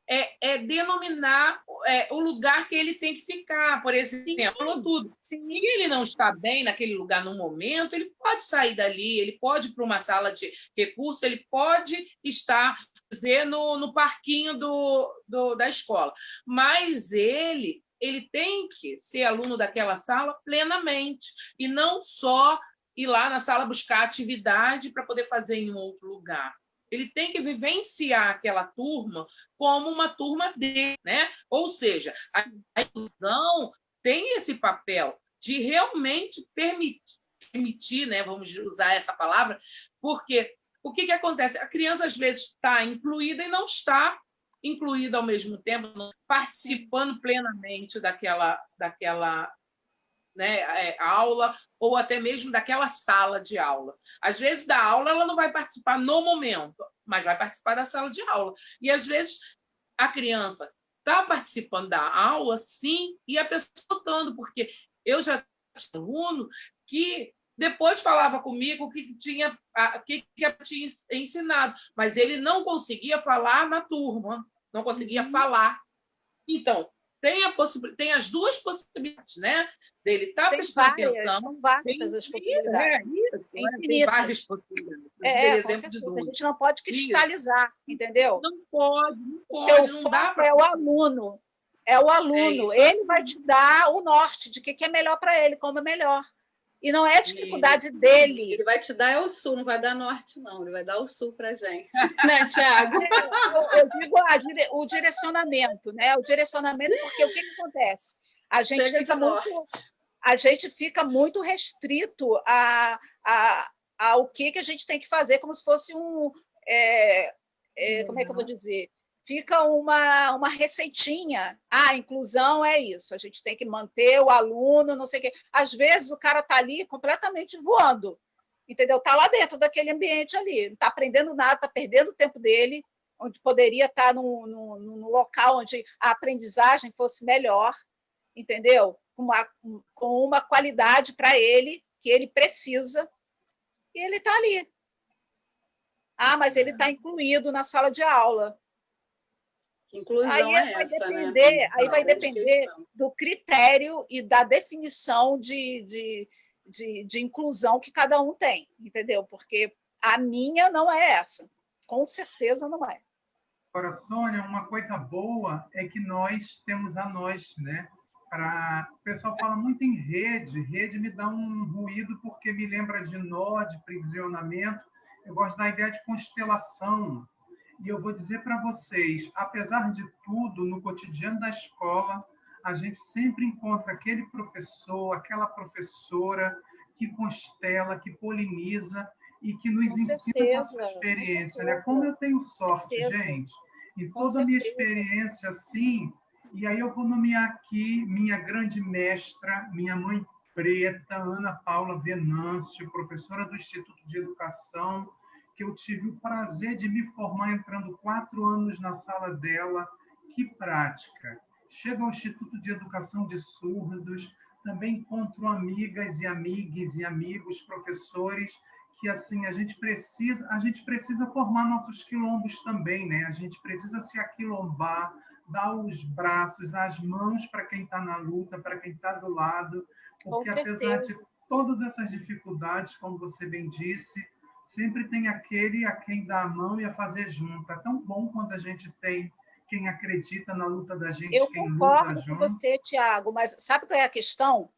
denominar o lugar que ele tem que ficar, por exemplo, tudo. Sim. Se ele não está bem naquele lugar no momento, ele pode sair dali, ele pode ir para uma sala de recurso, ele pode estar no parquinho da escola, mas ele tem que ser aluno daquela sala plenamente, e não só ir lá na sala buscar atividade para poder fazer em um outro lugar. Ele tem que vivenciar aquela turma como uma turma dele, né? Ou seja, a inclusão tem esse papel de realmente permitir, né? Vamos usar essa palavra, porque o que acontece? A criança, às vezes, está incluída e não está incluída ao mesmo tempo, participando plenamente daquela né, aula, ou até mesmo daquela sala de aula. Às vezes, da aula, ela não vai participar no momento, mas vai participar da sala de aula. E, às vezes, a criança está participando da aula, sim, e a pessoa notando, porque eu já tinha aluno que depois falava comigo o que tinha ensinado, mas ele não conseguia falar na turma, não conseguia falar. Então, tem as duas possibilidades, né? Dele estar prestando atenção. São vastas as possibilidades. Tem várias possibilidades. A gente não pode cristalizar, entendeu? Não pode. Não dá para. É o aluno. Ele vai te dar o norte de o que é melhor para ele, como é melhor. E não é a dificuldade dele. Ele vai te dar o sul, não vai dar norte, não. Ele vai dar o sul para a gente. Né, Tiago? Eu digo o direcionamento, né? O direcionamento, porque o que acontece? A gente fica muito restrito ao que a gente tem que fazer, como se fosse como é que eu vou dizer? Fica uma receitinha. Inclusão é isso. A gente tem que manter o aluno, não sei o quê. Às vezes, o cara está ali completamente voando, entendeu? Está lá dentro daquele ambiente ali, não está aprendendo nada, está perdendo o tempo dele, onde poderia estar num local onde a aprendizagem fosse melhor, entendeu? Com uma qualidade para ele, que ele precisa, e ele está ali. Mas ele está incluído na sala de aula. Inclusão aí vai depender do critério e da definição de inclusão que cada um tem, entendeu? Porque a minha não é essa, com certeza não é. Agora, Sônia, uma coisa boa é que nós temos a nós, né? O pessoal fala muito em rede me dá um ruído porque me lembra de nó, de prisionamento. Eu gosto da ideia de constelação. E eu vou dizer para vocês, apesar de tudo, no cotidiano da escola, a gente sempre encontra aquele professor, aquela professora que constela, que poliniza e que nos ensina a sua experiência. Né? Como eu tenho sorte, gente, em toda a minha experiência, assim, e aí eu vou nomear aqui minha grande mestra, minha mãe preta, Ana Paula Venâncio, professora do Instituto de Educação, que eu tive o prazer de me formar entrando 4 anos na sala dela. Que prática! Chego ao Instituto de Educação de Surdos, também encontro amigas e amigos, professores, que assim a gente precisa formar nossos quilombos também, né? A gente precisa se aquilombar, dar os braços, as mãos para quem está na luta, para quem está do lado, porque apesar de todas essas dificuldades, como você bem disse, sempre tem aquele a quem dá a mão e a fazer junto. É tão bom quando a gente tem quem acredita na luta da gente, quem luta junto. Eu concordo com você, Tiago, mas sabe qual é a questão?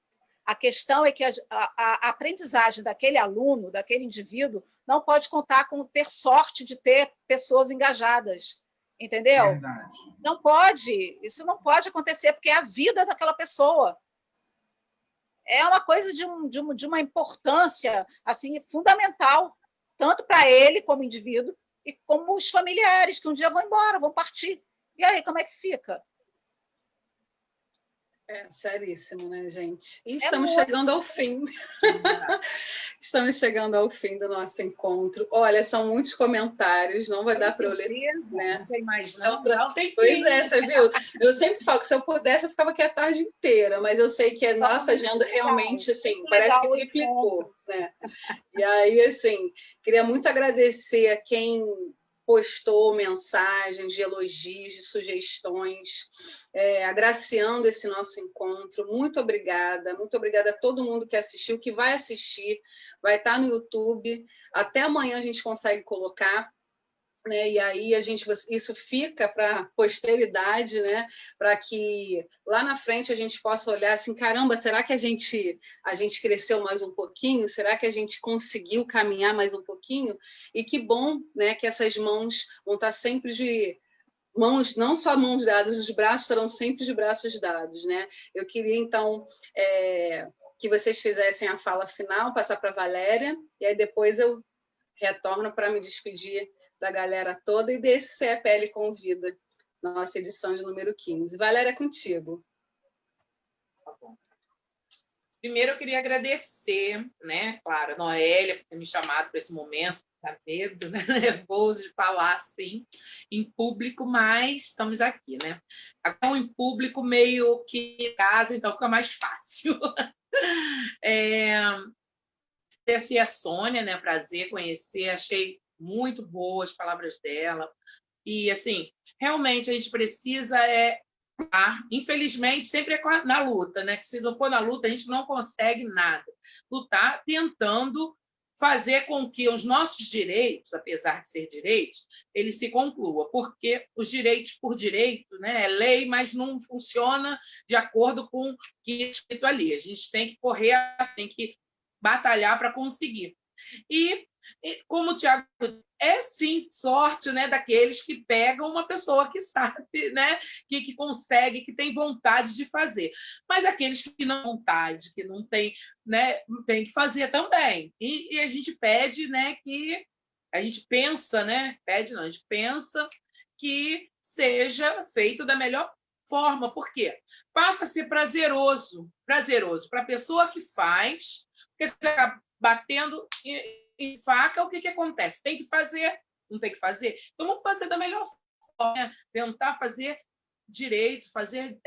A questão é que a aprendizagem daquele aluno, daquele indivíduo, não pode contar com ter sorte de ter pessoas engajadas, entendeu? Verdade. Não pode, isso não pode acontecer, porque é a vida daquela pessoa. É uma coisa de uma importância assim, fundamental, tanto para ele como indivíduo, e como os familiares, que um dia vão embora, vão partir. E aí, como é que fica? É seríssimo, né, gente? E É estamos muito. chegando ao fim. Estamos chegando ao fim do nosso encontro. Olha, são muitos comentários, não vai dar para eu ler, né? Não tem mais, Então, não. Não tem pois fim. é, você viu? Eu sempre falo que se eu pudesse, eu ficava aqui a tarde inteira, mas eu sei que a nossa agenda realmente, assim, parece que triplicou, né? E aí, assim, queria muito agradecer a quem postou mensagens de elogios, de sugestões, agraciando esse nosso encontro. Muito obrigada a todo mundo que assistiu, que vai assistir, vai estar no YouTube. Até amanhã a gente consegue colocar, né? E aí isso fica para a posteridade, né? Para que lá na frente a gente possa olhar assim, caramba, será que a gente cresceu mais um pouquinho? Será que a gente conseguiu caminhar mais um pouquinho? E que bom, né? Que essas mãos vão estar sempre de mãos, não só mãos dadas, os braços serão sempre de braços dados, né? Eu queria então que vocês fizessem a fala final, passar para a Valéria, e aí depois eu retorno para me despedir da galera toda e desse CEPL Convida, nossa edição de número 15. Valéria, é contigo. Tá bom. Primeiro, eu queria agradecer, né, claro, a Noélia por ter me chamado para esse momento, tá medo, né, nervoso de falar assim em público, mas estamos aqui, né? Aqui em público meio que em casa, então fica mais fácil. Conheci a Sônia, né? Prazer conhecer, achei muito boas as palavras dela. E, assim, realmente a gente precisa infelizmente, sempre é na luta, né? Que se não for na luta, a gente não consegue nada. Lutar tentando fazer com que os nossos direitos, apesar de ser direitos, eles se concluam, porque os direitos por direito, né, é lei, mas não funciona de acordo com o que é escrito ali. A gente tem que correr, tem que batalhar para conseguir. E, como o Tiago, sim sorte, né, daqueles que pegam uma pessoa que sabe, né, que consegue, que tem vontade de fazer. Mas aqueles que não têm vontade, que não têm, né, tem que fazer também. E a gente pede, né, que a gente pensa, né, pede não, a gente pensa que seja feito da melhor forma. Por quê? Passa a ser prazeroso para a pessoa que faz, porque você acaba batendo em faca, o que acontece? Tem que fazer, não tem que fazer? Então, vamos fazer da melhor forma, né? Tentar fazer direito, fazer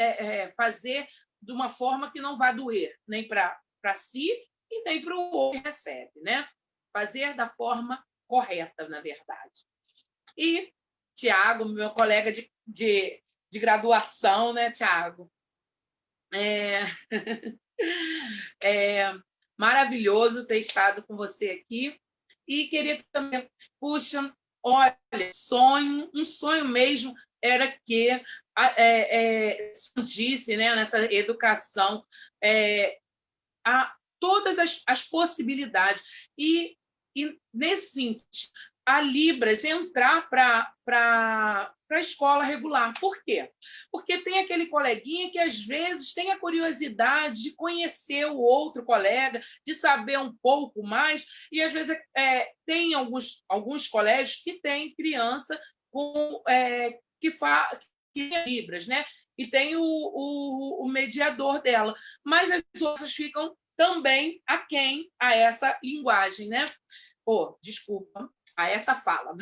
de uma forma que não vá doer, nem para si e nem para o outro que recebe, né? Fazer da forma correta, na verdade. E Tiago, meu colega de graduação, né, Tiago? Maravilhoso ter estado com você aqui. E queria também, puxa, olha, um sonho mesmo era que disse, né, nessa educação todas as possibilidades. E nesse sentido, a Libras entrar para a escola regular. Por quê? Porque tem aquele coleguinha que, às vezes, tem a curiosidade de conhecer o outro colega, de saber um pouco mais, e, às vezes, tem alguns colégios que têm criança que é Libras, né? E tem o mediador dela. Mas as outras ficam também aquém a essa linguagem, né? Desculpa, a essa fala.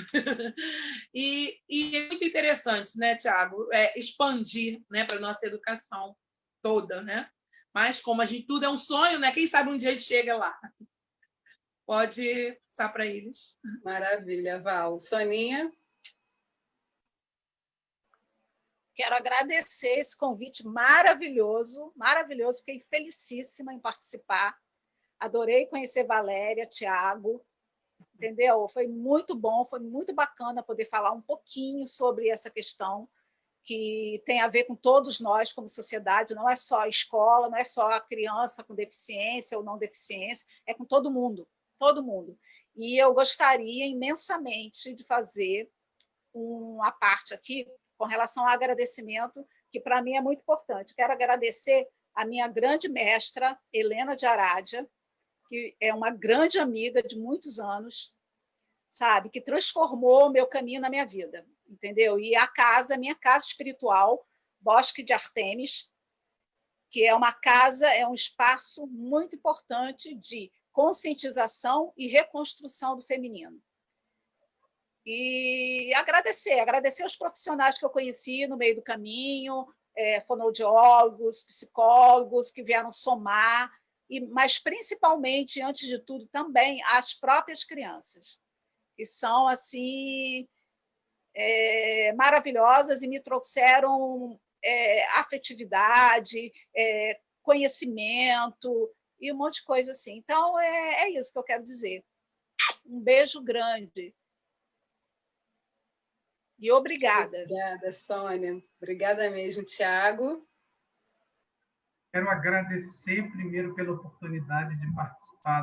E é muito interessante, né, Tiago, expandir, né, para a nossa educação toda, né? Mas como a gente tudo é um sonho, né? Quem sabe um dia a gente chega lá. Pode passar para eles. Maravilha, Val. Soninha? Quero agradecer esse convite maravilhoso, maravilhoso. Fiquei felicíssima em participar. Adorei conhecer Valéria, Tiago, entendeu? Foi muito bom, foi muito bacana poder falar um pouquinho sobre essa questão que tem a ver com todos nós como sociedade, não é só a escola, não é só a criança com deficiência ou não deficiência, é com todo mundo, todo mundo. E eu gostaria imensamente de fazer uma parte aqui com relação ao agradecimento, que para mim é muito importante. Quero agradecer a minha grande mestra, Helena de Arádia, que é uma grande amiga de muitos anos, sabe, que transformou o meu caminho na minha vida, entendeu? E a casa, minha casa espiritual, Bosque de Artemis, que é uma casa, é um espaço muito importante de conscientização e reconstrução do feminino. E agradecer os profissionais que eu conheci no meio do caminho, fonoaudiólogos, psicólogos que vieram somar, mas principalmente, antes de tudo, também as próprias crianças, que são assim maravilhosas e me trouxeram afetividade, conhecimento e um monte de coisa assim. Então, é isso que eu quero dizer. Um beijo grande. E obrigada. Obrigada, Sônia. Obrigada mesmo, Tiago. Quero agradecer primeiro pela oportunidade de participar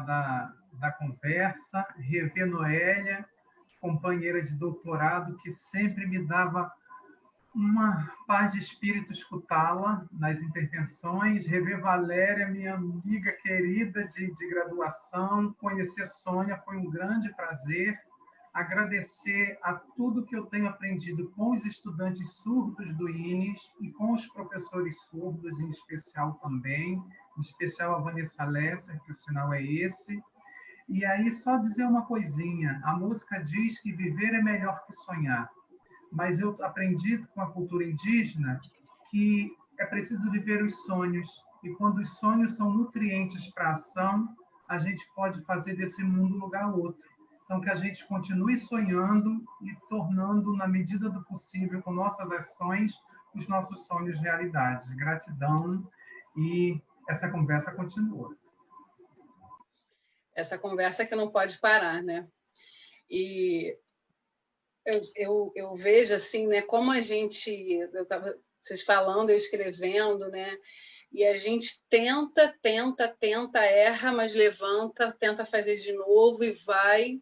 da conversa, rever Noélia, companheira de doutorado, que sempre me dava uma paz de espírito escutá-la nas intervenções, rever Valéria, minha amiga querida de graduação, conhecer Sônia foi um grande prazer, agradecer a tudo que eu tenho aprendido com os estudantes surdos do INES e com os professores surdos, em especial também, em especial a Vanessa Lesser, que o sinal é esse. E aí, só dizer uma coisinha, a música diz que viver é melhor que sonhar, mas eu aprendi com a cultura indígena que é preciso viver os sonhos, e quando os sonhos são nutrientes para a ação, a gente pode fazer desse mundo lugar outro. Então, que a gente continue sonhando e tornando, na medida do possível, com nossas ações, os nossos sonhos realidade. Gratidão, e essa conversa continua. Essa conversa que não pode parar, né? E eu vejo assim, né, como a gente, eu estava vocês falando, eu escrevendo, né? E a gente tenta, erra, mas levanta, tenta fazer de novo e vai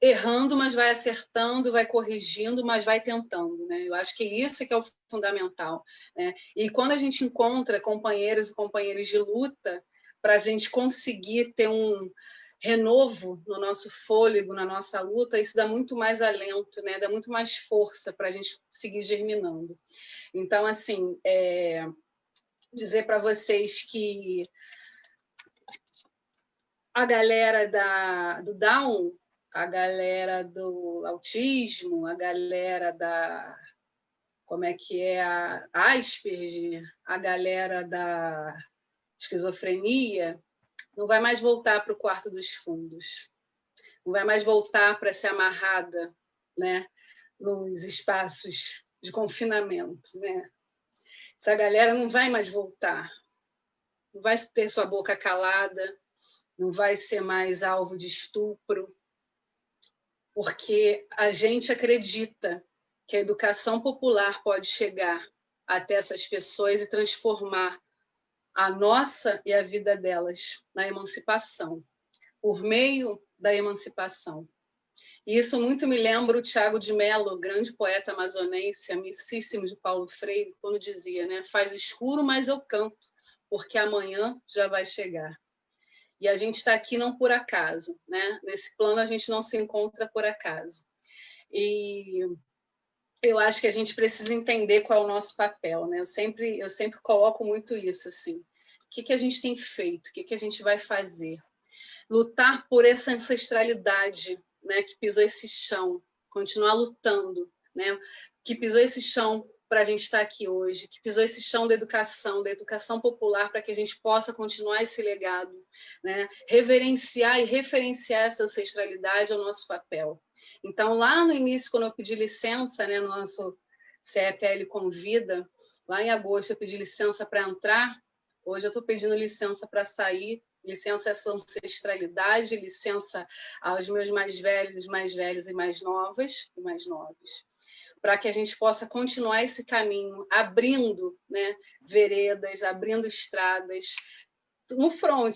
errando, mas vai acertando, vai corrigindo, mas vai tentando, né? Eu acho que isso que é o fundamental, né? E quando a gente encontra companheiros e companheiras de luta, para a gente conseguir ter um renovo no nosso fôlego, na nossa luta, isso dá muito mais alento, né? Dá muito mais força para a gente seguir germinando. Então, assim, dizer para vocês que a galera do Down, a galera do autismo, a galera da... como é que é? A Asperger, a galera da esquizofrenia, não vai mais voltar para o quarto dos fundos. Não vai mais voltar para ser amarrada, né, nos espaços de confinamento, né? Essa galera não vai mais voltar. Não vai ter sua boca calada, não vai ser mais alvo de estupro, porque a gente acredita que a educação popular pode chegar até essas pessoas e transformar a nossa e a vida delas na emancipação, por meio da emancipação. E isso muito me lembra o Tiago de Mello, grande poeta amazonense, amicíssimo de Paulo Freire, quando dizia, né, faz escuro, mas eu canto, porque amanhã já vai chegar. E a gente está aqui não por acaso, né? Nesse plano a gente não se encontra por acaso. E eu acho que a gente precisa entender qual é o nosso papel, né? Eu sempre coloco muito isso, assim. O que a gente tem feito? O que a gente vai fazer? Lutar por essa ancestralidade, né? Que pisou esse chão, continuar lutando, né? Que pisou esse chão para a gente estar aqui hoje, que pisou esse chão da educação popular, para que a gente possa continuar esse legado, né? Reverenciar e referenciar essa ancestralidade é o nosso papel. Então, lá no início, quando eu pedi licença, né, no nosso CEPL Convida, lá em agosto eu pedi licença para entrar, hoje eu estou pedindo licença para sair, licença a essa ancestralidade, licença aos meus mais velhos e mais novas e mais novos. para que a gente possa continuar esse caminho, abrindo, né, veredas, abrindo estradas, no front,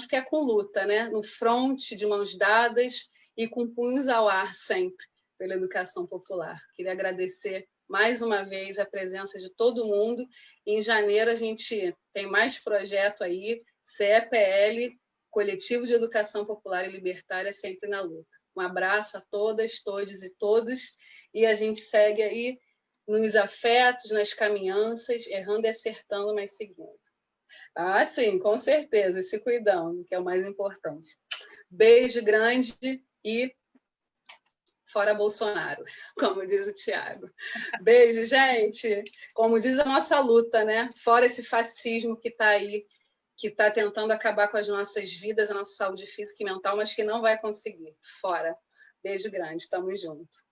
porque é com luta, né? No front, de mãos dadas e com punhos ao ar sempre, pela educação popular. Queria agradecer mais uma vez a presença de todo mundo. Em janeiro a gente tem mais projeto aí, CEPL, Coletivo de Educação Popular e Libertária, sempre na luta. Um abraço a todas, todos e todos, e a gente segue aí nos afetos, nas caminhanças, errando e acertando, mas seguindo. Ah, sim, com certeza, e se cuidando, que é o mais importante. Beijo grande e fora Bolsonaro, como diz o Tiago. Beijo, gente. Como diz a nossa luta, né? Fora esse fascismo que está aí, que está tentando acabar com as nossas vidas, a nossa saúde física e mental, mas que não vai conseguir. Fora. Beijo grande, estamos juntos.